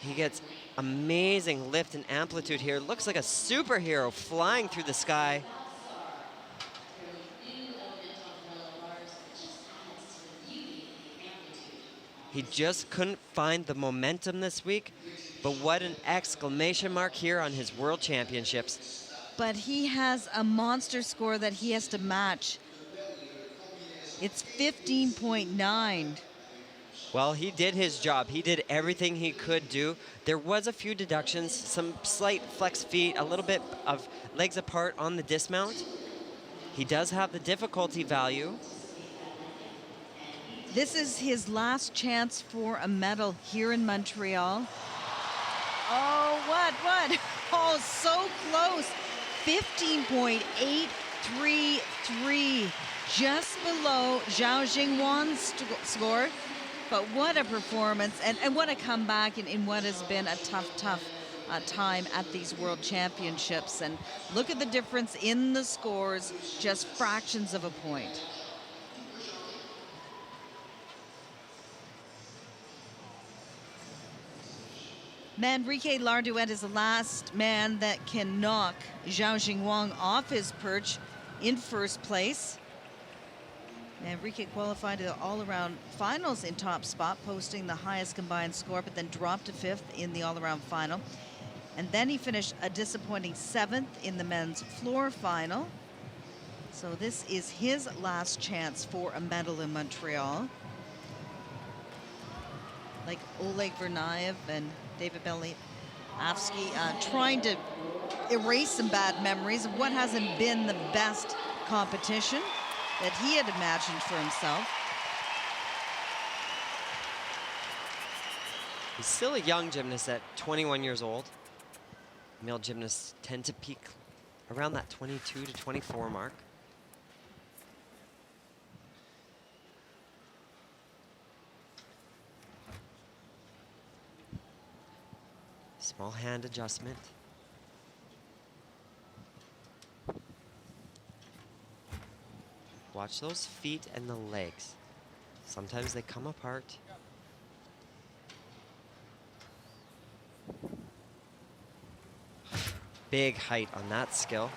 He gets amazing lift and amplitude here. Looks like a superhero flying through the sky. He just couldn't find the momentum this week, but what an exclamation mark here on his World Championships. But he has a monster score that he has to match. It's 15.9. Well, he did his job. He did everything he could do. There was a few deductions, some slight flex feet, a little bit of legs apart on the dismount. He does have the difficulty value. This is his last chance for a medal here in Montreal. Oh, what? Oh, so close. 15.833, just below Zhao Jingwan's score. But what a performance, and what a comeback in what has been a tough time at these World Championships. And look at the difference in the scores, just fractions of a point. Manrique Lardouet is the last man that can knock Zhao Jingwang off his perch in first place. Manrique qualified to the all-around finals in top spot, posting the highest combined score, but then dropped to 5th in the all-around final. And then he finished a disappointing 7th in the men's floor final. So this is his last chance for a medal in Montreal. Like Oleg Vernayev and David Beliavsky trying to erase some bad memories of what hasn't been the best competition that he had imagined for himself. He's still a young gymnast at 21 years old. Male gymnasts tend to peak around that 22 to 24 mark. Small hand adjustment. Watch those feet and the legs. Sometimes they come apart. Big height on that skill.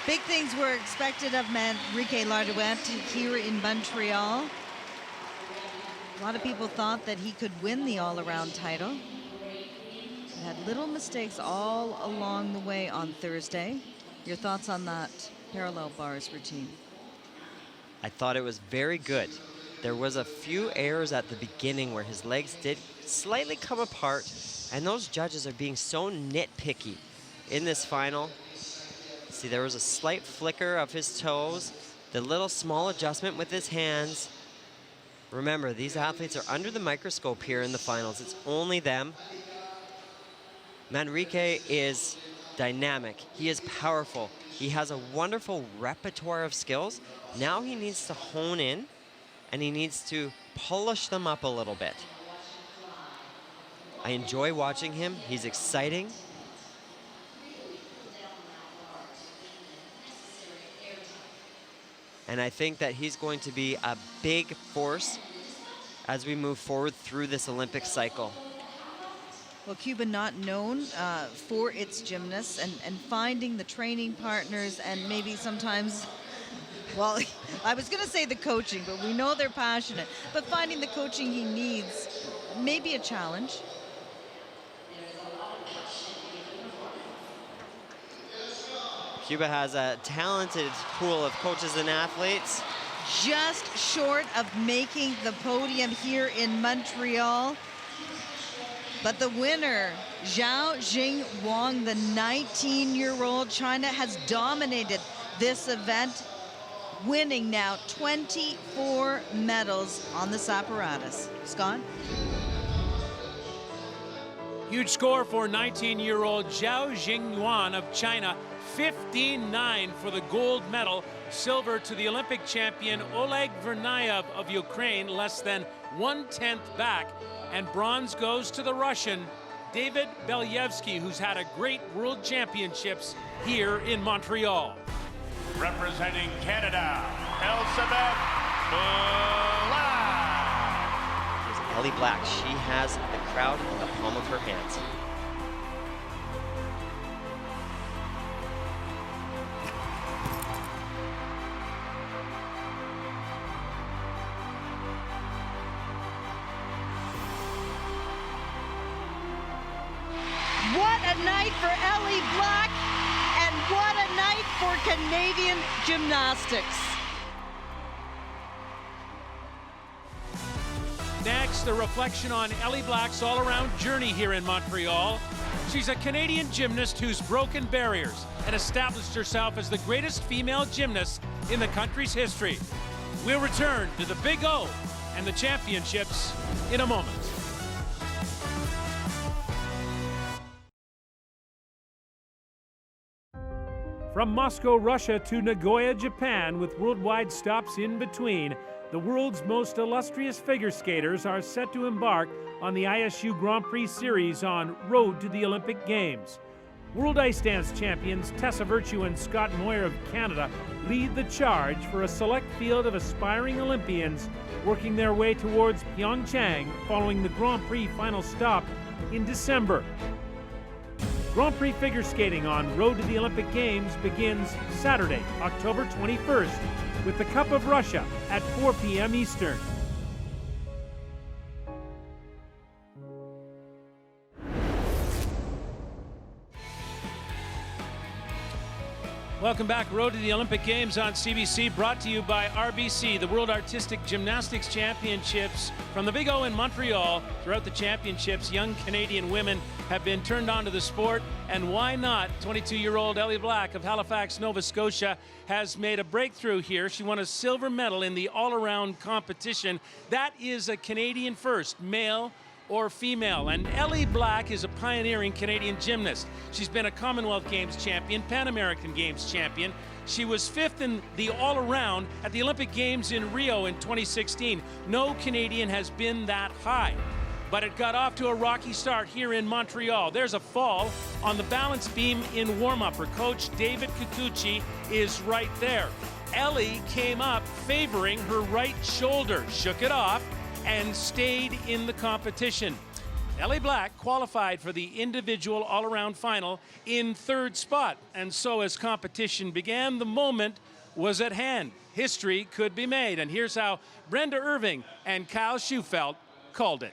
Big things were expected of Manrique Lardouet here in Montreal. A lot of people thought that he could win the all-around title. He had little mistakes all along the way on Thursday. Your thoughts on that parallel bars routine? I thought it was very good. There was a few errors at the beginning where his legs did slightly come apart, and those judges are being so nitpicky in this final. See, there was a slight flicker of his toes, the little small adjustment with his hands. Remember, these athletes are under the microscope here in the finals. It's only them. Manrique is dynamic. He is powerful. He has a wonderful repertoire of skills. Now he needs to hone in, and he needs to polish them up a little bit. I enjoy watching him. He's exciting. And I think that he's going to be a big force as we move forward through this Olympic cycle. Well, Cuba not known for its gymnasts, and finding the training partners, and maybe sometimes, well, I was going to say the coaching, but we know they're passionate. But finding the coaching he needs may be a challenge. Cuba has a talented pool of coaches and athletes. Just short of making the podium here in Montreal. But the winner, Zhao Jing Wang, the 19-year-old, China has dominated this event, winning now 24 medals on this apparatus. Scott? Huge score for 19-year-old Zhao Jingyuan of China. 15-9 for the gold medal. Silver to the Olympic champion Oleg Vernayev of Ukraine, less than 1/10 back. And bronze goes to the Russian David Belyevsky, who's had a great world championships here in Montreal. Representing Canada, Elizabeth Black. Here's Ellie Black. She has the crowd in the palm of her hands. What a night for Ellie Black, and what a night for Canadian gymnastics. Next, a reflection on Ellie Black's all-around journey here in Montreal. She's a Canadian gymnast who's broken barriers and established herself as the greatest female gymnast in the country's history. We'll return to the Big O and the championships in a moment. From Moscow, Russia to Nagoya, Japan, with worldwide stops in between, the world's most illustrious figure skaters are set to embark on the ISU Grand Prix Series on Road to the Olympic Games. World Ice Dance champions Tessa Virtue and Scott Moyer of Canada lead the charge for a select field of aspiring Olympians working their way towards Pyeongchang following the Grand Prix final stop in December. Grand Prix figure skating on Road to the Olympic Games begins Saturday, October 21st, with the Cup of Russia at 4 p.m. Eastern. Welcome back. Road to the Olympic Games on CBC, brought to you by RBC, the World Artistic Gymnastics Championships from the Big O in Montreal. Throughout the championships, young Canadian women have been turned on to the sport, and why not? 22-year-old Ellie Black of Halifax, Nova Scotia, has made a breakthrough here. She won a silver medal in the all-around competition. That is a Canadian first, male or female. And Ellie Black is a pioneering Canadian gymnast. She's been a Commonwealth Games champion, Pan American Games champion. She was 5th in the all-around at the Olympic Games in Rio in 2016. No Canadian has been that high. But it got off to a rocky start here in Montreal. There's a fall on the balance beam in warm-up. Her coach, David Kikuchi, is right there. Ellie came up favoring her right shoulder, shook it off, and stayed in the competition. Ellie Black qualified for the individual all-around final in 3rd spot. And so as competition began, the moment was at hand. History could be made. And here's how Brenda Irving and Kyle Schufelt called it.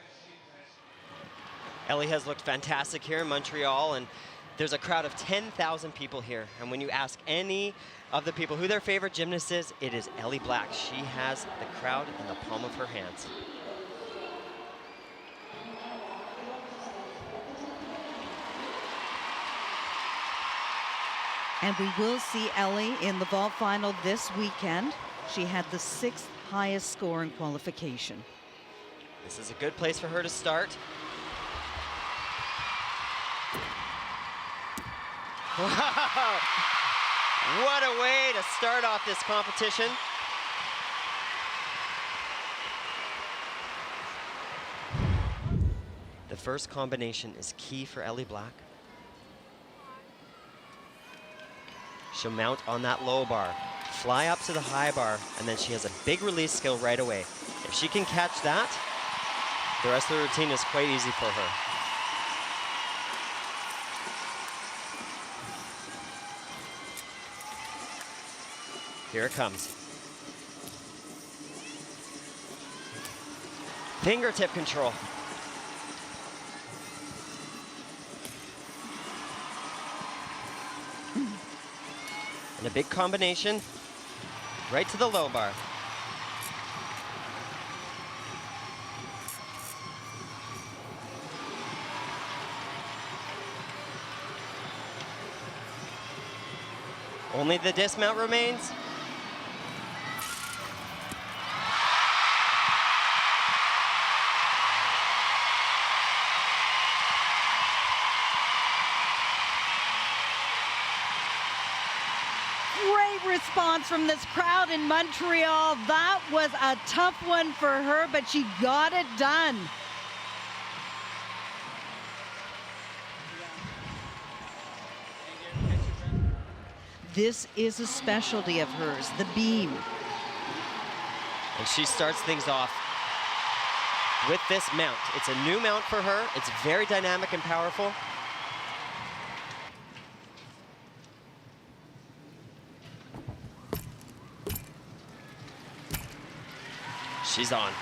Ellie has looked fantastic here in Montreal, and there's a crowd of 10,000 people here. And when you ask any of the people who their favorite gymnast is, it is Ellie Black. She has the crowd in the palm of her hands. And we will see Ellie in the vault final this weekend. She had the 6th highest score in qualification. This is a good place for her to start. Wow! What a way to start off this competition. The first combination is key for Ellie Black. She'll mount on that low bar, fly up to the high bar, and then she has a big release skill right away. If she can catch that, the rest of the routine is quite easy for her. Here it comes. Fingertip control. And a big combination right to the low bar. Only the dismount remains. Response from this crowd in Montreal. That was a tough one for her, but she got it done. This is a specialty of hers, the beam. And she starts things off with this mount. It's a new mount for her. It's very dynamic and powerful. She's on.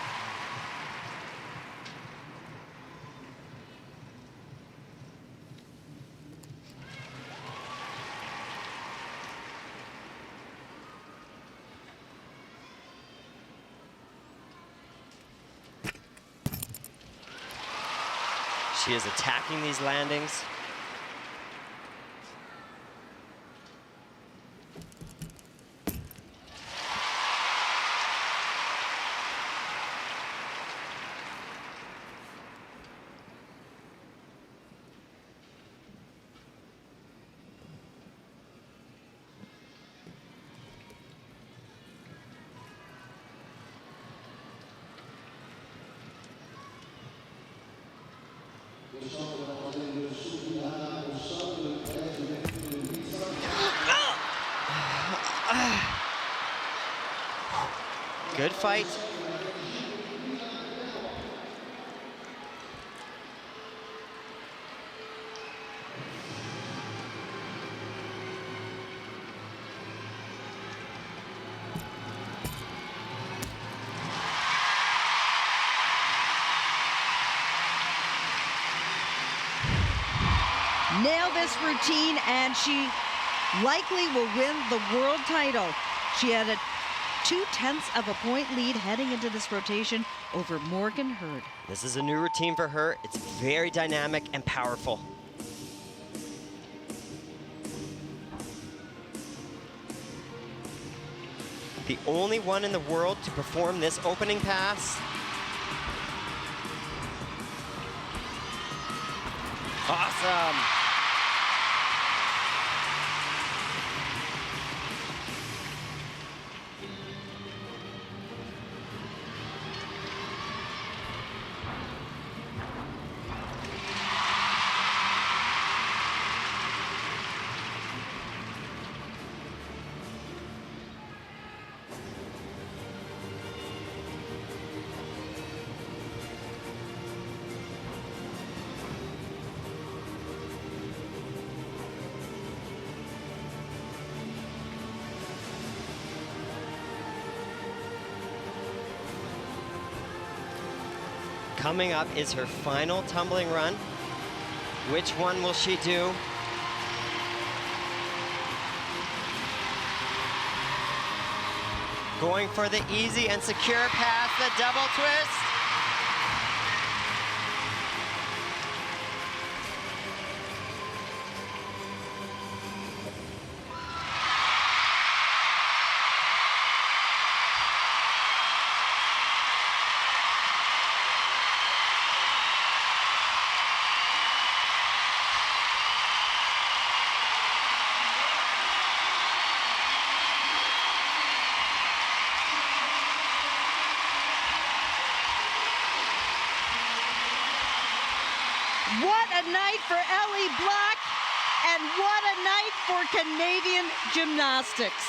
She is attacking these landings. Good fight. Nail this routine, and she likely will win the world title. She had a 0.2 of a point lead heading into this rotation over Morgan Hurd. This is a new routine for her. It's very dynamic and powerful. The only one in the world to perform this opening pass. Awesome. Coming up is her final tumbling run. Which one will she do? Going for the easy and secure pass, the double twist. What a night for Ellie Black, and what a night for Canadian gymnastics.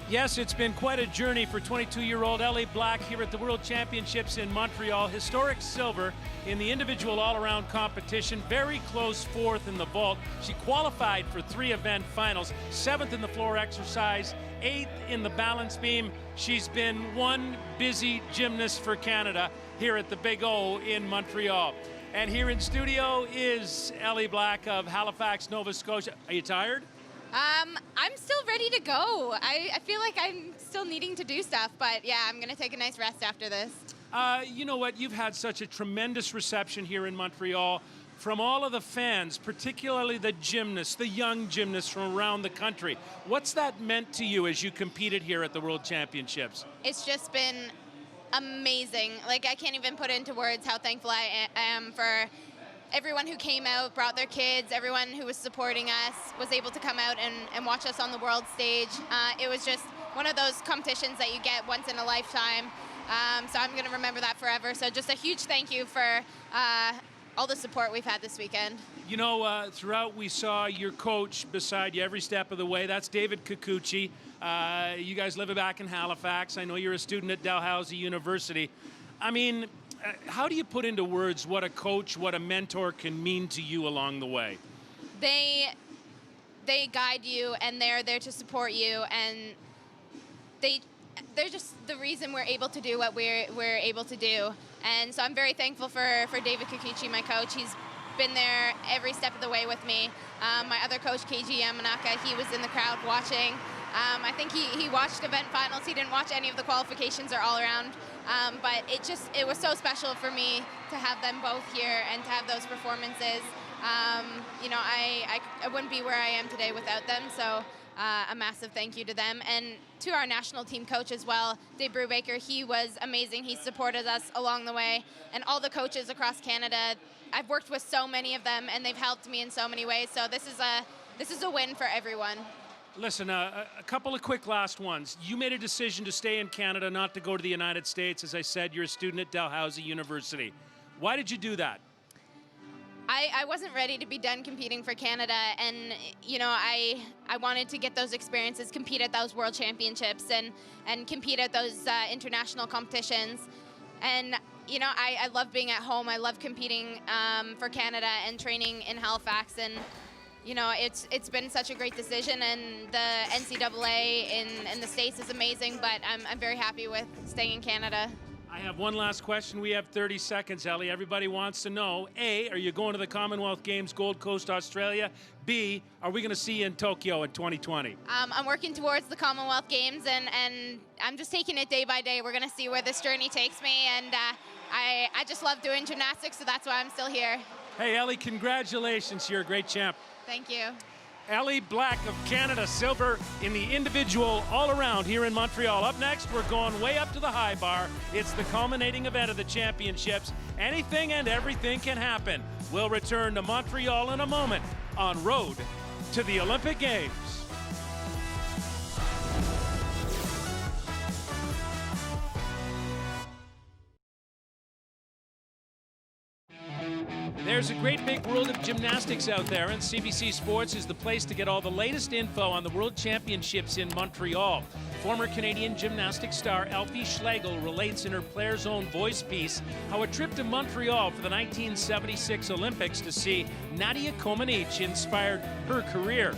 Yes, it's been quite a journey for 22-year-old Ellie Black here at the World Championships in Montreal. Historic silver in the individual all-around competition. Very close fourth in the vault. She qualified for 3 event finals. 7th in the floor exercise, 8th in the balance beam. She's been one busy gymnast for Canada here at the Big O in Montreal. And here in studio is Ellie Black of Halifax, Nova Scotia. Are you tired? I'm still ready to go. I feel like I'm still needing to do stuff, but yeah, I'm going to take a nice rest after this. You know what? You've had such a tremendous reception here in Montreal from all of the fans, particularly the gymnasts, the young gymnasts from around the country. What's that meant to you as you competed here at the World Championships? It's just been amazing. Like, I can't even put into words how thankful I am for everyone who came out, brought their kids, everyone who was supporting us, was able to come out and watch us on the world stage. It was just one of those competitions that you get once in a lifetime. So I'm going to remember that forever. So just a huge thank you for all the support we've had this weekend. You know, throughout we saw your coach beside you every step of the way. That's David Kikuchi. You guys live back in Halifax. I know you're a student at Dalhousie University. I mean, how do you put into words what a coach, what a mentor can mean to you along the way? They guide you, and they're there to support you, and they're just the reason we're able to do what we're able to do. And so I'm very thankful for David Kikuchi, my coach. He's been there every step of the way with me. My other coach, KG Yamanaka, he was in the crowd watching. I think he watched event finals. He didn't watch any of the qualifications or all around. But it was so special for me to have them both here and to have those performances. You know, I wouldn't be where I am today without them. So a massive thank you to them, and to our national team coach as well, Dave Brubaker. He was amazing. He supported us along the way, and all the coaches across Canada. I've worked with so many of them, and they've helped me in so many ways. So this is a win for everyone. Listen, a couple of quick last ones. You made a decision to stay in Canada, not to go to the United States. As I said, you're a student at Dalhousie University. Why did you do that? I wasn't ready to be done competing for Canada, and you know, I wanted to get those experiences, compete at those World Championships, and compete at those international competitions. And you know, I love being at home. I love competing for Canada and training in Halifax, and you know, it's been such a great decision, and the NCAA in the States is amazing, but I'm very happy with staying in Canada. I have one last question. We have 30 seconds, Ellie. Everybody wants to know, A, are you going to the Commonwealth Games, Gold Coast, Australia? B, are we going to see you in Tokyo in 2020? I'm working towards the Commonwealth Games, and I'm just taking it day by day. We're going to see where this journey takes me, and I just love doing gymnastics, so that's why I'm still here. Hey, Ellie, congratulations. You're a great champ. Thank you. Ellie Black of Canada, silver in the individual all-around here in Montreal. Up next, we're going way up to the high bar. It's the culminating event of the championships. Anything and everything can happen. We'll return to Montreal in a moment on Road to the Olympic Games. There's a great big world of gymnastics out there, and CBC Sports is the place to get all the latest info on the World Championships in Montreal. Former Canadian gymnastics star Alfie Schlegel relates in her Player's Own Voice piece how a trip to Montreal for the 1976 Olympics to see Nadia Comaneci inspired her career.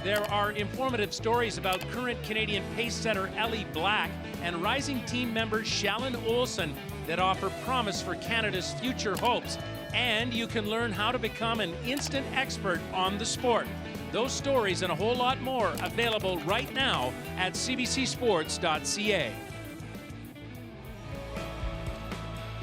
There are informative stories about current Canadian pace setter Ellie Black and rising team member Shallon Olsen that offer promise for Canada's future hopes. And you can learn how to become an instant expert on the sport. Those stories and a whole lot more available right now at cbcsports.ca.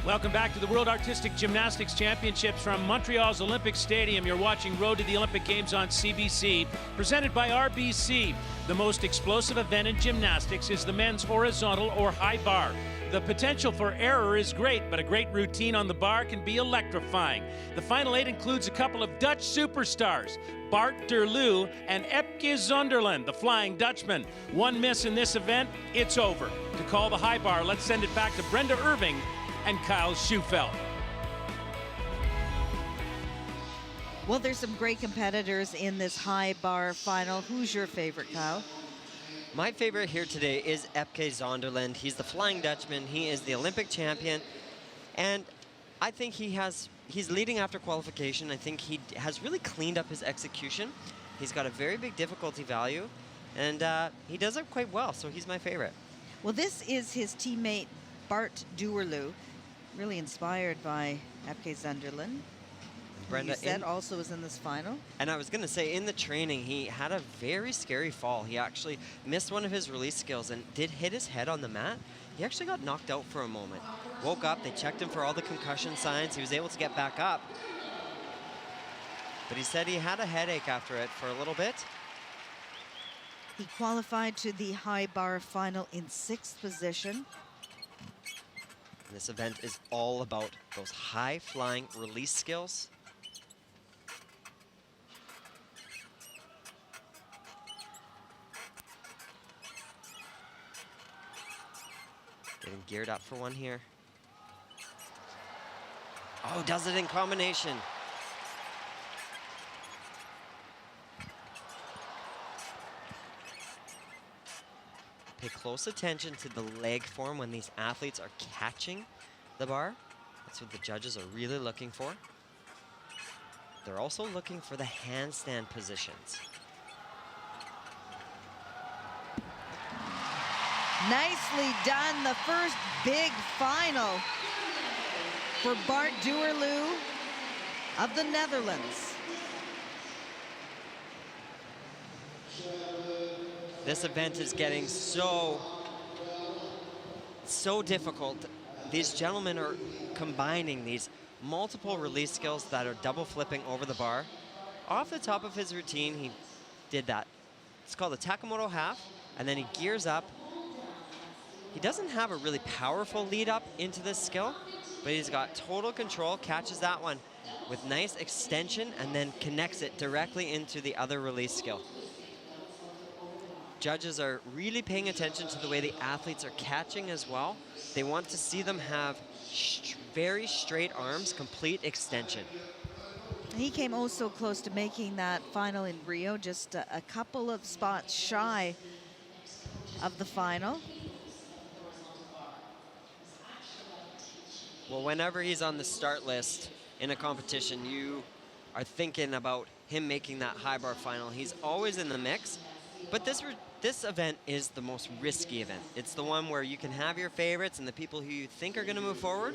Welcome back to the World Artistic Gymnastics Championships from Montreal's Olympic Stadium. You're watching Road to the Olympic Games on CBC, presented by RBC. The most explosive event in gymnastics is the men's horizontal or high bar. The potential for error is great, but a great routine on the bar can be electrifying. The final 8 includes a couple of Dutch superstars, Bart Conner and Epke Zonderland, the Flying Dutchman. One miss in this event, it's over. To call the high bar, let's send it back to Brenda Irving and Kyle Schufelt. Well, there's some great competitors in this high bar final. Who's your favorite, Kyle? My favorite here today is Epke Zonderland. He's the Flying Dutchman. He is the Olympic champion. And I think he's leading after qualification. I think he has really cleaned up his execution. He's got a very big difficulty value. And he does it quite well, so he's my favorite. Well, this is his teammate, Bart Conner, really inspired by Epke Zonderland. Brenda, you said also was in this final. And I was going to say, in the training, he had a very scary fall. He actually missed one of his release skills and did hit his head on the mat. He actually got knocked out for a moment. Woke up, they checked him for all the concussion signs. He was able to get back up. But he said he had a headache after it for a little bit. He qualified to the high bar final in 6th position. And this event is all about those high-flying release skills. Getting geared up for one here. Oh, does it in combination. Pay close attention to the leg form when these athletes are catching the bar. That's what the judges are really looking for. They're also looking for the handstand positions. Nicely done. The first big final for Bart Conner of the Netherlands. This event is getting so difficult. These gentlemen are combining these multiple release skills that are double flipping over the bar. Off the top of his routine, he did that. It's called a Takamoto half, and then he gears up. He doesn't have a really powerful lead up into this skill, but he's got total control, catches that one with nice extension, and then connects it directly into the other release skill. Judges are really paying attention to the way the athletes are catching as well. They want to see them have very straight arms, complete extension. He came oh so close to making that final in Rio, just a couple of spots shy of the final. Well, whenever he's on the start list in a competition, you are thinking about him making that high bar final. He's always in the mix, but this event is the most risky event. It's the one where you can have your favorites and the people who you think are going to move forward,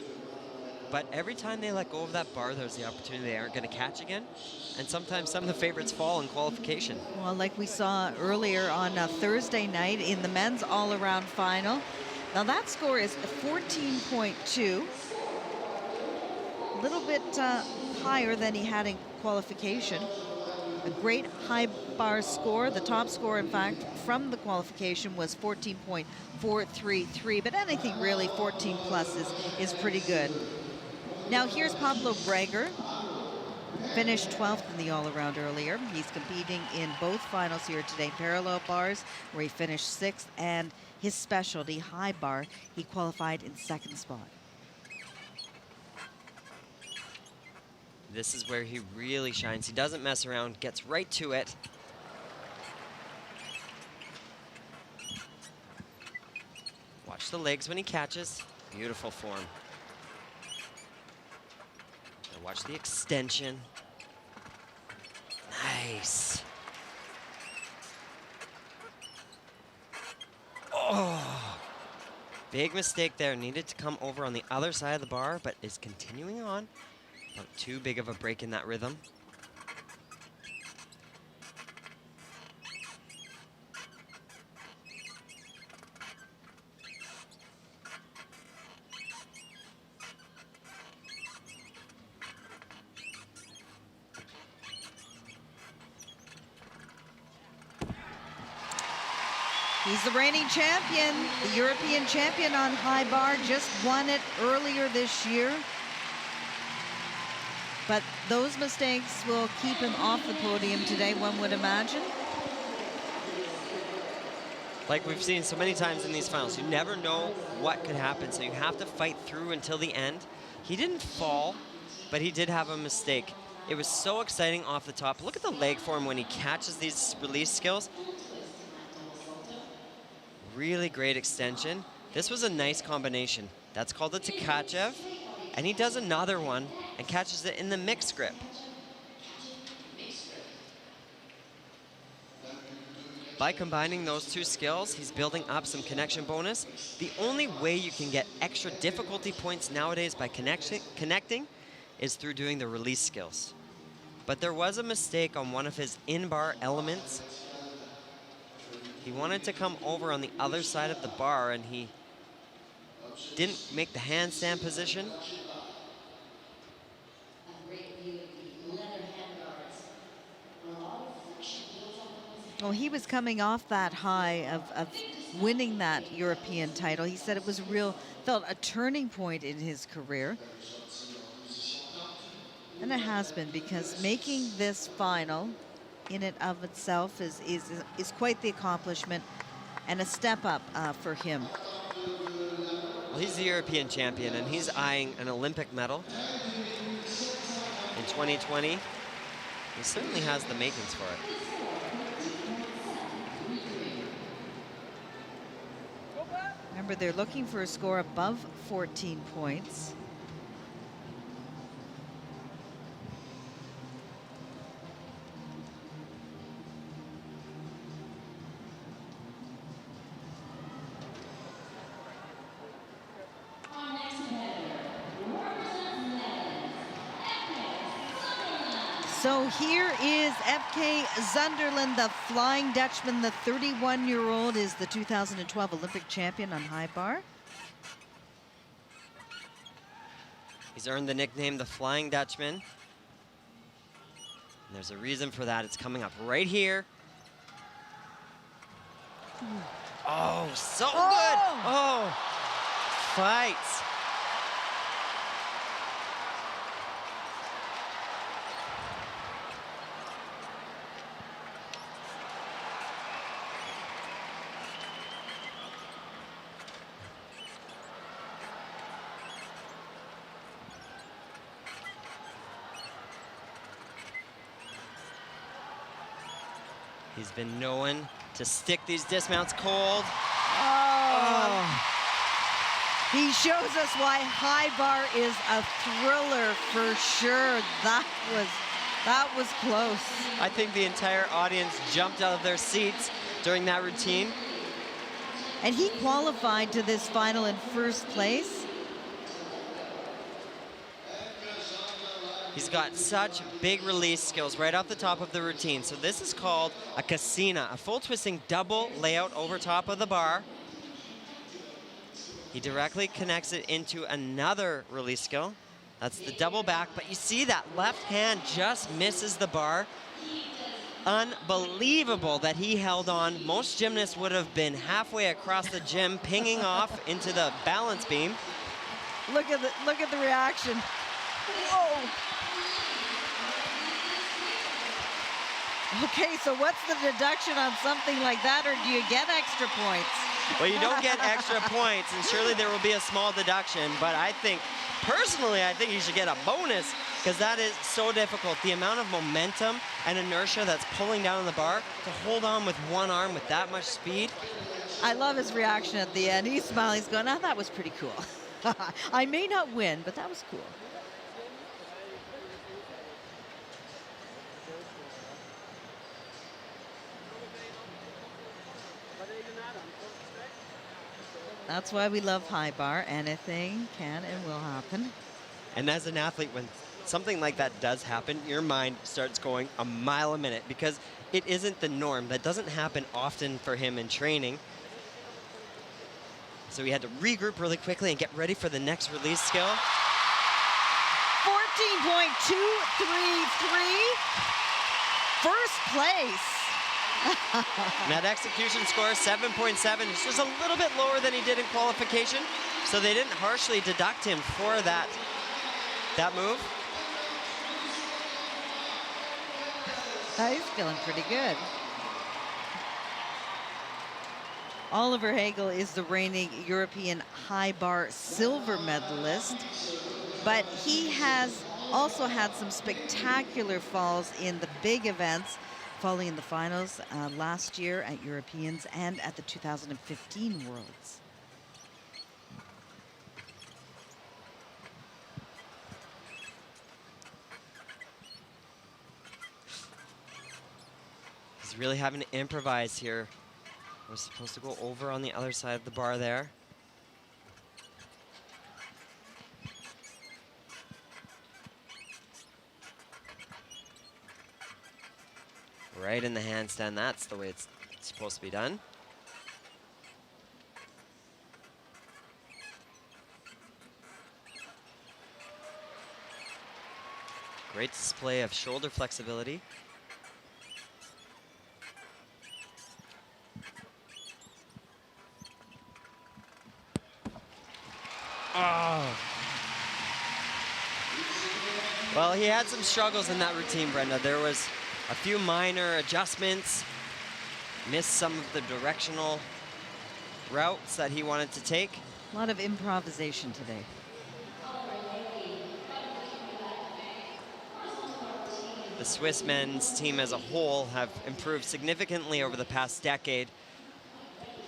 but every time they let go of that bar, there's the opportunity they aren't going to catch again, and sometimes some of the favorites fall in qualification. Well, like we saw earlier on Thursday night in the men's all-around final. Now that score is 14.2. A little bit higher than he had in qualification. A great high bar score. The top score, in fact, from the qualification was 14.433, but anything really 14 plus is pretty good. Now here's Pablo Breger, finished 12th in the all-around earlier. He's competing in both finals here today, parallel bars, where he finished 6th, and his specialty, high bar, he qualified in 2nd spot. This is where he really shines. He doesn't mess around, gets right to it. Watch the legs when he catches. Beautiful form. And watch the extension. Nice. Oh, big mistake there. Needed to come over on the other side of the bar, but is continuing on. Not too big of a break in that rhythm. He's the reigning champion, the European champion on high bar, just won it earlier this year. But those mistakes will keep him off the podium today, one would imagine. Like we've seen so many times in these finals, you never know what could happen, so you have to fight through until the end. He didn't fall, but he did have a mistake. It was so exciting off the top. Look at the leg form when he catches these release skills. Really great extension. This was a nice combination. That's called a Tkachev, and he does another one and catches it in the mixed grip. By combining those two skills, he's building up some connection bonus. The only way you can get extra difficulty points nowadays by connecting is through doing the release skills. But there was a mistake on one of his in-bar elements. He wanted to come over on the other side of the bar, and he didn't make the handstand position. Well, he was coming off that high of winning that European title. He said it was felt a turning point in his career. And it has been, because making this final in and of itself is quite the accomplishment and a step up for him. Well, he's the European champion, and he's eyeing an Olympic medal in 2020. He certainly has the makings for it. Remember, they're looking for a score above 14 points. So here is FK Zunderland, the Flying Dutchman. The 31-year-old is the 2012 Olympic champion on high bar. He's earned the nickname the Flying Dutchman. And there's a reason for that. It's coming up right here. Oh, so good. Oh, fights. He's been known to stick these dismounts cold. Oh. He shows us why high bar is a thriller for sure. That was close. I think the entire audience jumped out of their seats during that routine. And he qualified to this final in first place. He's got such big release skills right off the top of the routine. So this is called a casina, a full twisting double layout over top of the bar. He directly connects it into another release skill. That's the double back, but you see that left hand just misses the bar. Unbelievable that he held on. Most gymnasts would have been halfway across the gym, pinging off into the balance beam. Look at the reaction. Whoa. Okay, so what's the deduction on something like that, or do you get extra points? Well, you don't get extra points, and surely there will be a small deduction, but I think, personally, I think you should get a bonus, because that is so difficult. The amount of momentum and inertia that's pulling down on the bar, to hold on with one arm with that much speed. I love his reaction at the end. He's smiling, he's going, oh, that was pretty cool. I may not win, but that was cool. That's why we love high bar. Anything can and will happen. And as an athlete, when something like that does happen, your mind starts going a mile a minute, because it isn't the norm. That doesn't happen often for him in training. So he had to regroup really quickly and get ready for the next release skill. 14.233. First place. Net execution score 7.7. It's just a little bit lower than he did in qualification, so they didn't harshly deduct him for that move. He's feeling pretty good. Oliver Hagel is the reigning European high bar silver medalist, but he has also had some spectacular falls in the big events, falling in the finals last year at Europeans and at the 2015 Worlds. He's really having to improvise here. We're supposed to go over on the other side of the bar there. Right in the handstand, that's the way it's supposed to be done. Great display of shoulder flexibility. Oh. Well, he had some struggles in that routine, Brenda. There was a few minor adjustments, missed some of the directional routes that he wanted to take. A lot of improvisation today. The Swiss men's team as a whole have improved significantly over the past decade.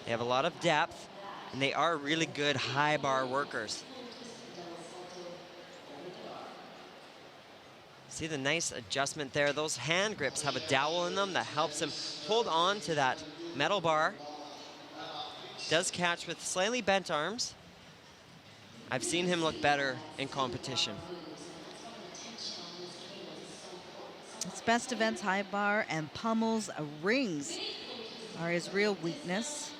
They have a lot of depth, and they are really good high bar workers. See the nice adjustment there. Those hand grips have a dowel in them that helps him hold on to that metal bar. Does catch with slightly bent arms. I've seen him look better in competition. It's best events high bar and pummels rings are his real weakness.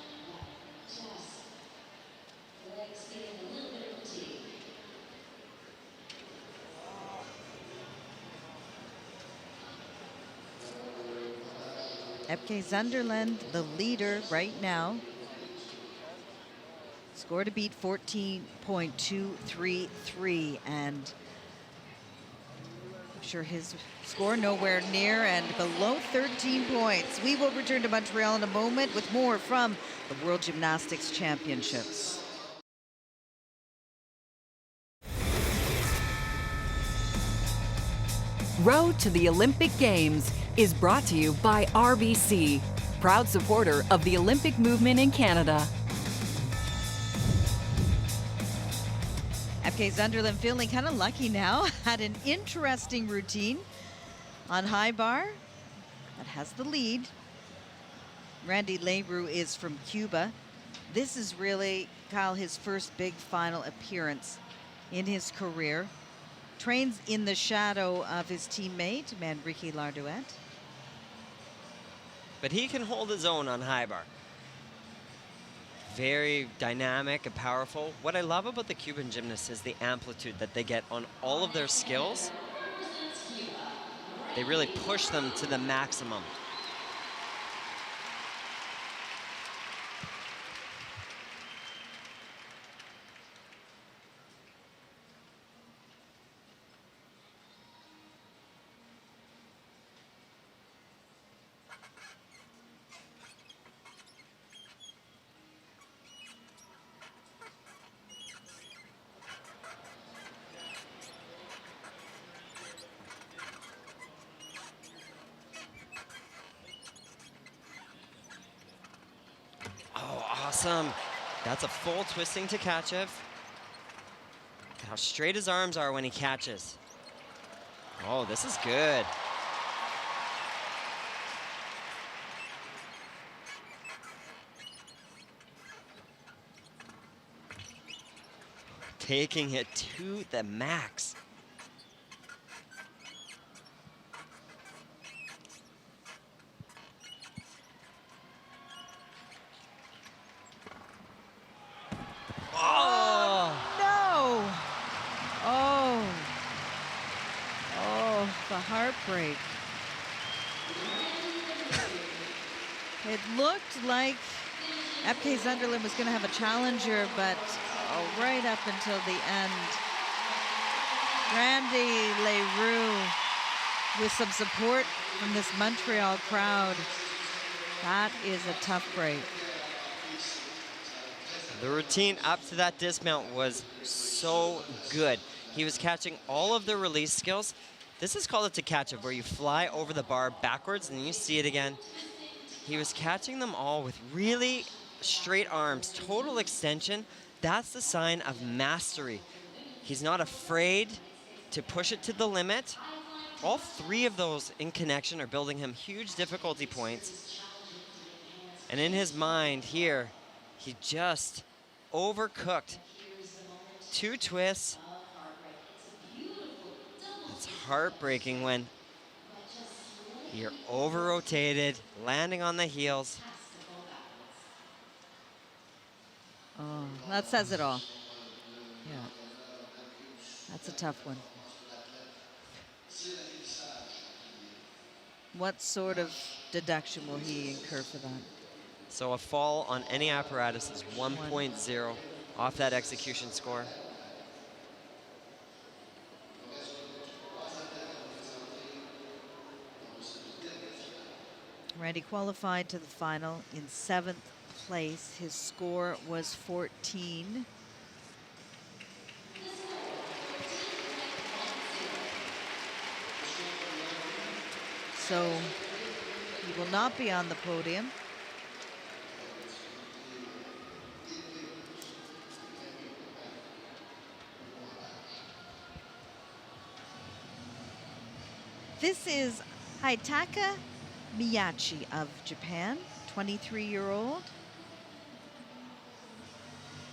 Epke Sunderland, the leader right now. Score to beat 14.233, and I'm sure his score nowhere near and below 13 points. We will return to Montreal in a moment with more from the World Gymnastics Championships. Road to the Olympic Games is brought to you by RBC, proud supporter of the Olympic movement in Canada. Epke Sunderland feeling kind of lucky now. Had an interesting routine on high bar that has the lead. Randy Leroux is from Cuba. This is really, Kyle, his first big final appearance in his career. Trains in the shadow of his teammate, Manrique Lardouet. But he can hold his own on high bar. Very dynamic and powerful. What I love about the Cuban gymnasts is the amplitude that they get on all of their skills. They really push them to the maximum. Awesome. That's a full twisting to Tkachev. Look how straight his arms are when he catches. Oh, this is good. Taking it to the max. Heartbreak. It looked like FK Sunderland was going to have a challenger, but right up until the end, Randy Leroux with some support from this Montreal crowd. That is a tough break. The routine up to that dismount was so good. He was catching all of the release skills. This is called a to catch up, where you fly over the bar backwards and you see it again. He was catching them all with really straight arms, total extension. That's the sign of mastery. He's not afraid to push it to the limit. All three of those in connection are building him huge difficulty points. And in his mind here, he just overcooked 2 twists. It's heartbreaking when you're over-rotated, landing on the heels. Oh, that says it all. Yeah, that's a tough one. What sort of deduction will he incur for that? So a fall on any apparatus is 1.0 off that execution score. Randy qualified to the final in 7th place. His score was 14. So he will not be on the podium. This is Haitaka Miyachi of Japan, 23-year-old.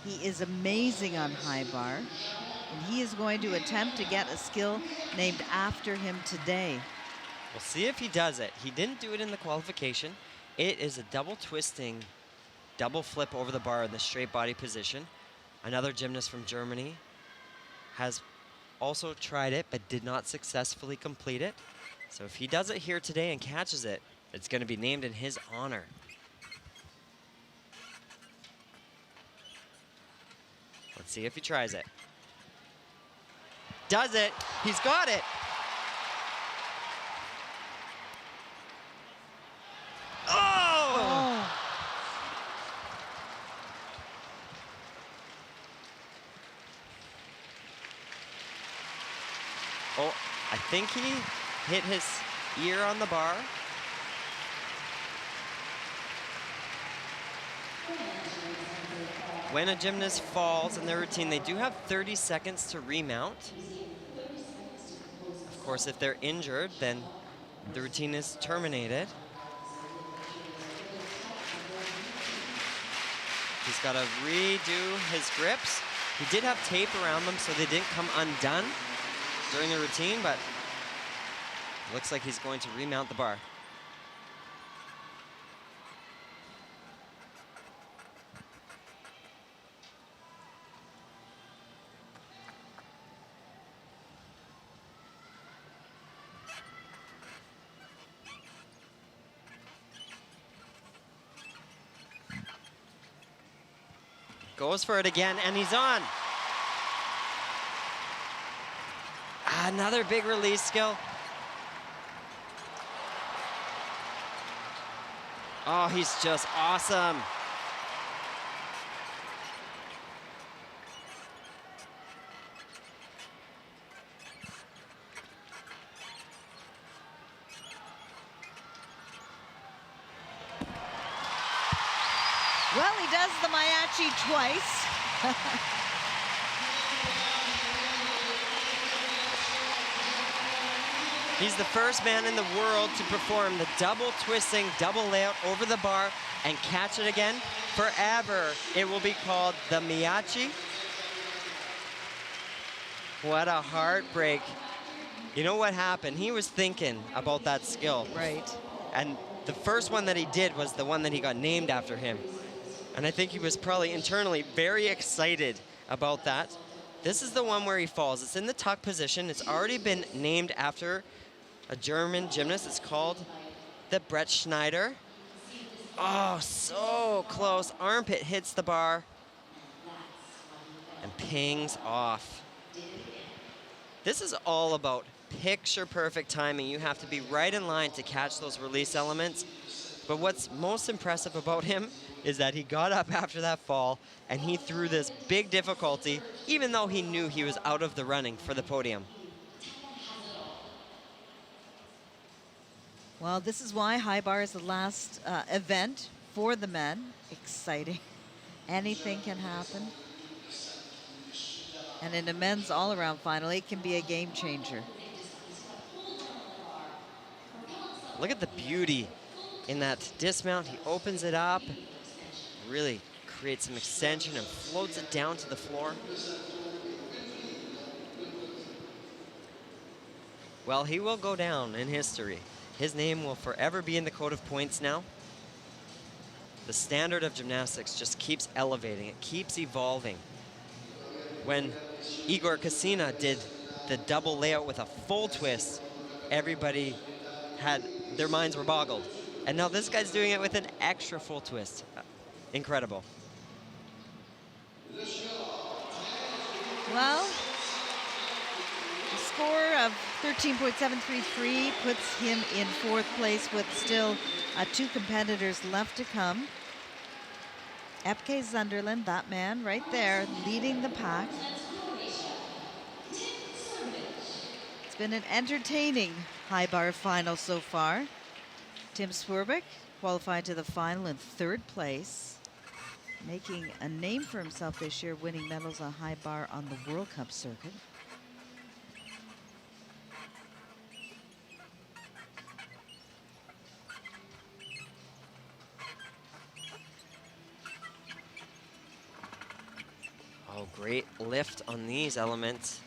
He is amazing on high bar, and he is going to attempt to get a skill named after him today. We'll see if he does it. He didn't do it in the qualification. It is a double twisting, double flip over the bar in the straight body position. Another gymnast from Germany has also tried it, but did not successfully complete it. So if he does it here today and catches it, it's going to be named in his honor. Let's see if he tries it. Does it? He's got it. Oh! Oh, I think he hit his ear on the bar. When a gymnast falls in their routine, they do have 30 seconds to remount. Of course, if they're injured, then the routine is terminated. He's got to redo his grips. He did have tape around them, so they didn't come undone during the routine, but looks like he's going to remount the bar. Goes for it again, and he's on. Another big release skill. Oh, he's just awesome. Well, he does the Miyachi twice. He's the first man in the world to perform the double twisting, double layout over the bar and catch it again. Forever, it will be called the Miyachi. What a heartbreak. You know what happened? He was thinking about that skill. Right. And the first one that he did was the one that he got named after him. And I think he was probably internally very excited about that. This is the one where he falls. It's in the tuck position. It's already been named after a German gymnast. It's called the Brett Schneider. Oh, so close. Armpit hits the bar and pings off. This is all about picture perfect timing. You have to be right in line to catch those release elements. But what's most impressive about him is that he got up after that fall and he threw this big difficulty, even though he knew he was out of the running for the podium. Well, this is why high bar is the last event for the men. Exciting. Anything can happen. And in a men's all-around final, it can be a game changer. Look at the beauty in that dismount. He opens it up, really creates some extension and floats it down to the floor. Well, he will go down in history. His name will forever be in the code of points now. The standard of gymnastics just keeps elevating. It keeps evolving. When Igor Kasina did the double layout with a full twist, everybody had, their minds were boggled. And now this guy's doing it with an extra full twist. Incredible. Well, the score of 13.733 puts him in 4th place with still 2 competitors left to come. Epke Zunderland, that man right there, leading the pack. It's been an entertaining high bar final so far. Tim Swerbeck qualified to the final in 3rd place, making a name for himself this year, winning medals on high bar on the World Cup circuit. Oh, great lift on these elements.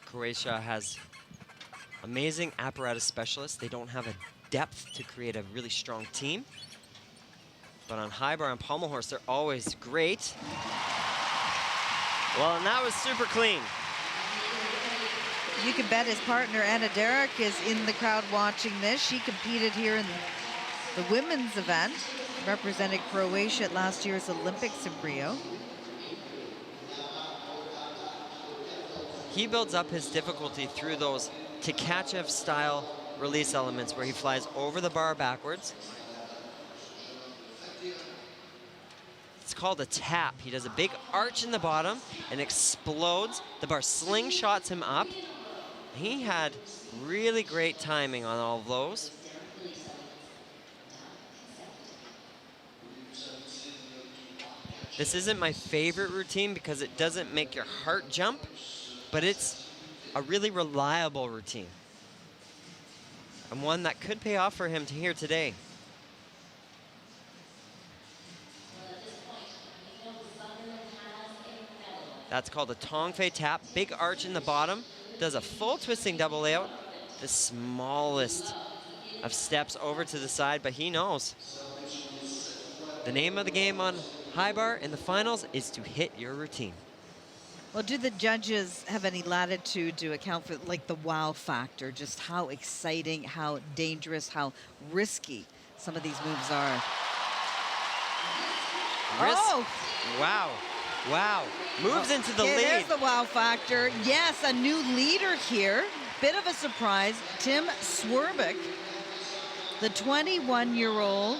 Croatia has amazing apparatus specialists. They don't have a depth to create a really strong team. But on high bar and pommel horse, they're always great. Well, and that was super clean. You can bet his partner, Anna Derek, is in the crowd watching this. She competed here in the women's event, represented Croatia at last year's Olympics in Rio. He builds up his difficulty through those Tkachev-style release elements where he flies over the bar backwards. It's called a tap. He does a big arch in the bottom and explodes. The bar slingshots him up. He had really great timing on all of those. This isn't my favorite routine because it doesn't make your heart jump, but it's a really reliable routine. And one that could pay off for him to here today. That's called a Tongfei tap. Big arch in the bottom. Does a full twisting double layout. The smallest of steps over to the side, but he knows. The name of the game on high bar in the finals is to hit your routine. Well, do the judges have any latitude to account for like the wow factor, just how exciting, how dangerous, how risky some of these moves are? Oh! Wow. Wow. Moves into the lead. There's the wow factor. Yes, a new leader here. Bit of a surprise. Tim Swerbeck, the 21-year-old.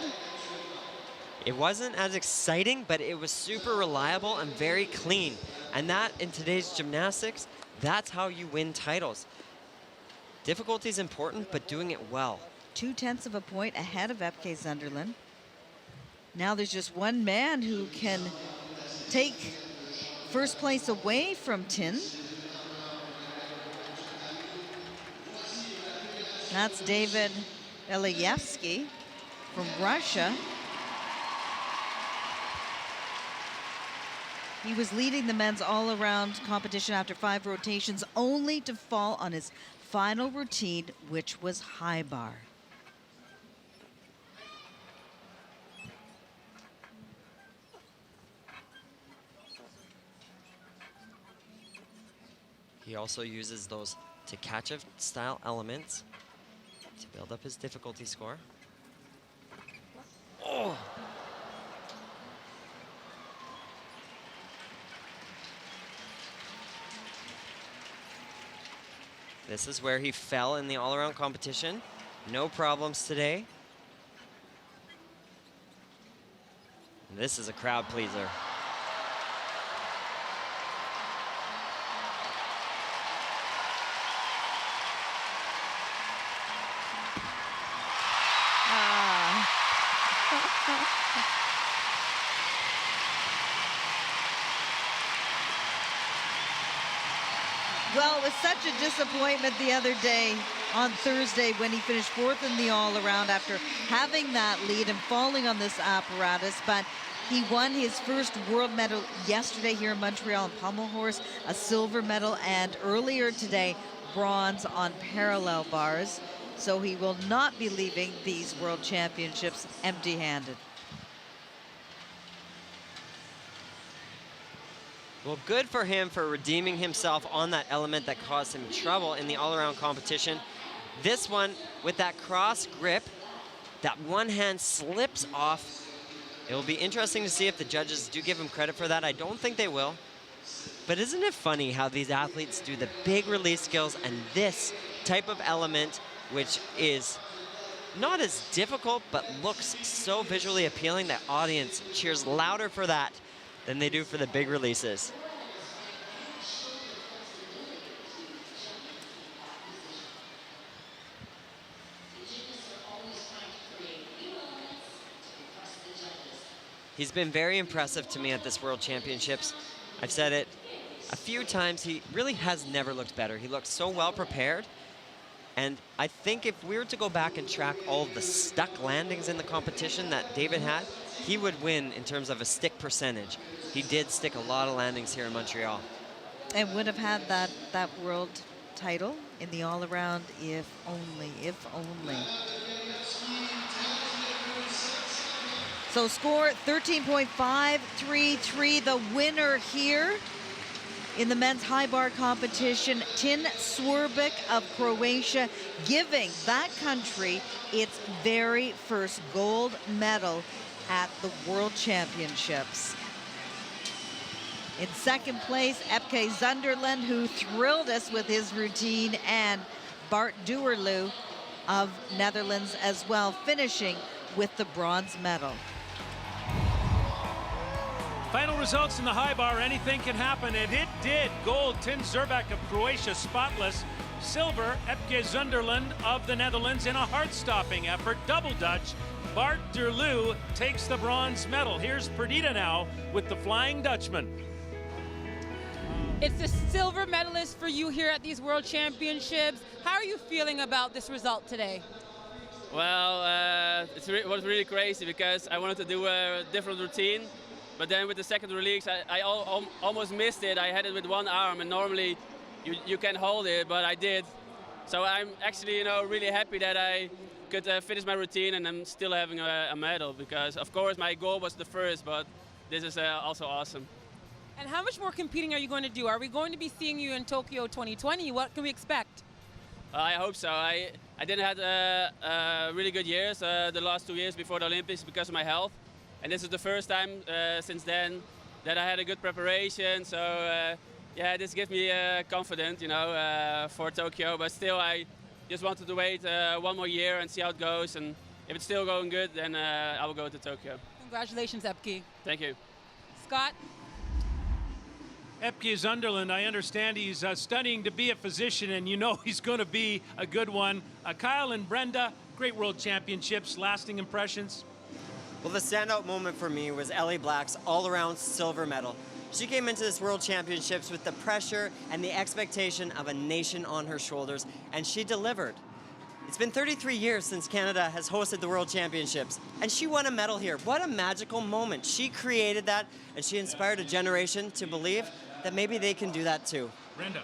It wasn't as exciting, but it was super reliable and very clean. And that, in today's gymnastics, that's how you win titles. Difficulty is important, but doing it well. 0.2 of a point ahead of Epke Zunderland. Now there's just one man who can take first place away from Tin. That's David Elievsky from Russia. He was leading the men's all-around competition after 5 rotations, only to fall on his final routine, which was high bar. He also uses those to-catch-up style elements to build up his difficulty score. Oh! This is where he fell in the all-around competition. No problems today. And this is a crowd pleaser. Well, it was such a disappointment the other day on Thursday when he finished 4th in the all-around after having that lead and falling on this apparatus, but he won his first world medal yesterday here in Montreal in pommel horse, a silver medal, and earlier today, bronze on parallel bars. So he will not be leaving these world championships empty-handed. Well, good for him for redeeming himself on that element that caused him trouble in the all-around competition. This one, with that cross grip, that one hand slips off. It will be interesting to see if the judges do give him credit for that. I don't think they will. But isn't it funny how these athletes do the big release skills and this type of element, which is not as difficult, but looks so visually appealing that audience cheers louder for that than they do for the big releases. He's been very impressive to me at this World Championships. I've said it a few times, he really has never looked better. He looks so well prepared. And I think if we were to go back and track all of the stuck landings in the competition that David had, he would win in terms of a stick percentage. He did stick a lot of landings here in Montreal. And would have had that world title in the all-around if only. So score 13.533, the winner here in the men's high bar competition, Tin Swerbic of Croatia, giving that country its very first gold medal at the World Championships. In second place, Epke Zunderland, who thrilled us with his routine, and Bart Duerlu of Netherlands as well, finishing with the bronze medal. Final results in the high bar, anything can happen, and it did. Gold, Tin Swerbic of Croatia, spotless. Silver, Epke Zunderland of the Netherlands in a heart-stopping effort, double Dutch. Bart Duerlu takes the bronze medal. Here's Perdita now with the Flying Dutchman. It's the silver medalist for you here at these World Championships. How are you feeling about this result today? Well, it was really crazy because I wanted to do a different routine. But then with the second release, I almost missed it. I had it with one arm, and normally you can hold it, but I did. So I'm actually, really happy that I could finish my routine, and I'm still having a medal because, of course, my goal was the first, but this is also awesome. And how much more competing are you going to do? Are we going to be seeing you in Tokyo 2020? What can we expect? I hope so. I didn't have really good years the last 2 years before the Olympics because of my health. And this is the first time since then that I had a good preparation. So yeah, this gives me confidence, for Tokyo. But still, I just wanted to wait 1 more year and see how it goes. And if it's still going good, then I will go to Tokyo. Congratulations, Epke. Thank you. Scott? Epke Zunderland, I understand he's studying to be a physician, and he's going to be a good one. Kyle and Brenda, great World Championships, lasting impressions? Well, the standout moment for me was Ellie Black's all-around silver medal. She came into this World Championships with the pressure and the expectation of a nation on her shoulders, and she delivered. It's been 33 years since Canada has hosted the World Championships, and she won a medal here. What a magical moment. She created that, and she inspired a generation to believe that maybe they can do that too. Brenda.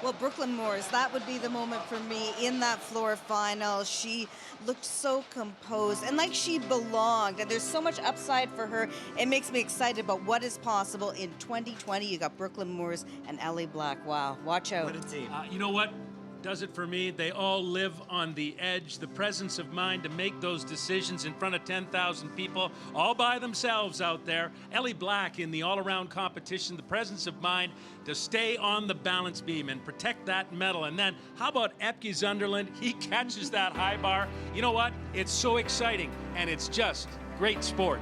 Well, Brooklyn Morris, that would be the moment for me in that floor final. She looked so composed and like she belonged, and there's so much upside for her. It makes me excited about what is possible in 2020. You got Brooklyn Morris and Ellie Black. Wow, watch out. What a team. You know what does it for me? They all live on the edge, the presence of mind to make those decisions in front of 10,000 people, all by themselves out there. Ellie Black in the all-around competition, the presence of mind to stay on the balance beam and protect that medal. And then how about Epke Sunderland? He catches that high bar. You know what? It's so exciting, and it's just great sport.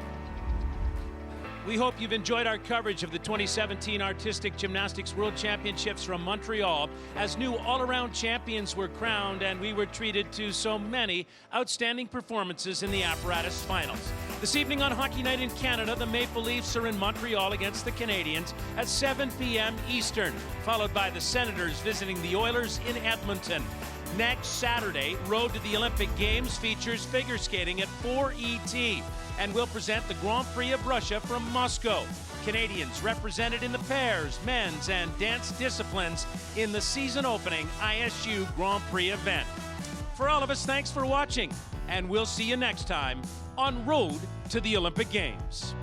We hope you've enjoyed our coverage of the 2017 Artistic Gymnastics World Championships from Montreal, as new all-around champions were crowned and we were treated to so many outstanding performances in the Apparatus finals. This evening on Hockey Night in Canada, the Maple Leafs are in Montreal against the Canadiens at 7 p.m. Eastern, followed by the Senators visiting the Oilers in Edmonton. Next Saturday, Road to the Olympic Games features figure skating at 4 ET and will present the Grand Prix of Russia from Moscow. Canadians represented in the pairs, men's, and dance disciplines in the season-opening ISU Grand Prix event. For all of us, thanks for watching, and we'll see you next time on Road to the Olympic Games.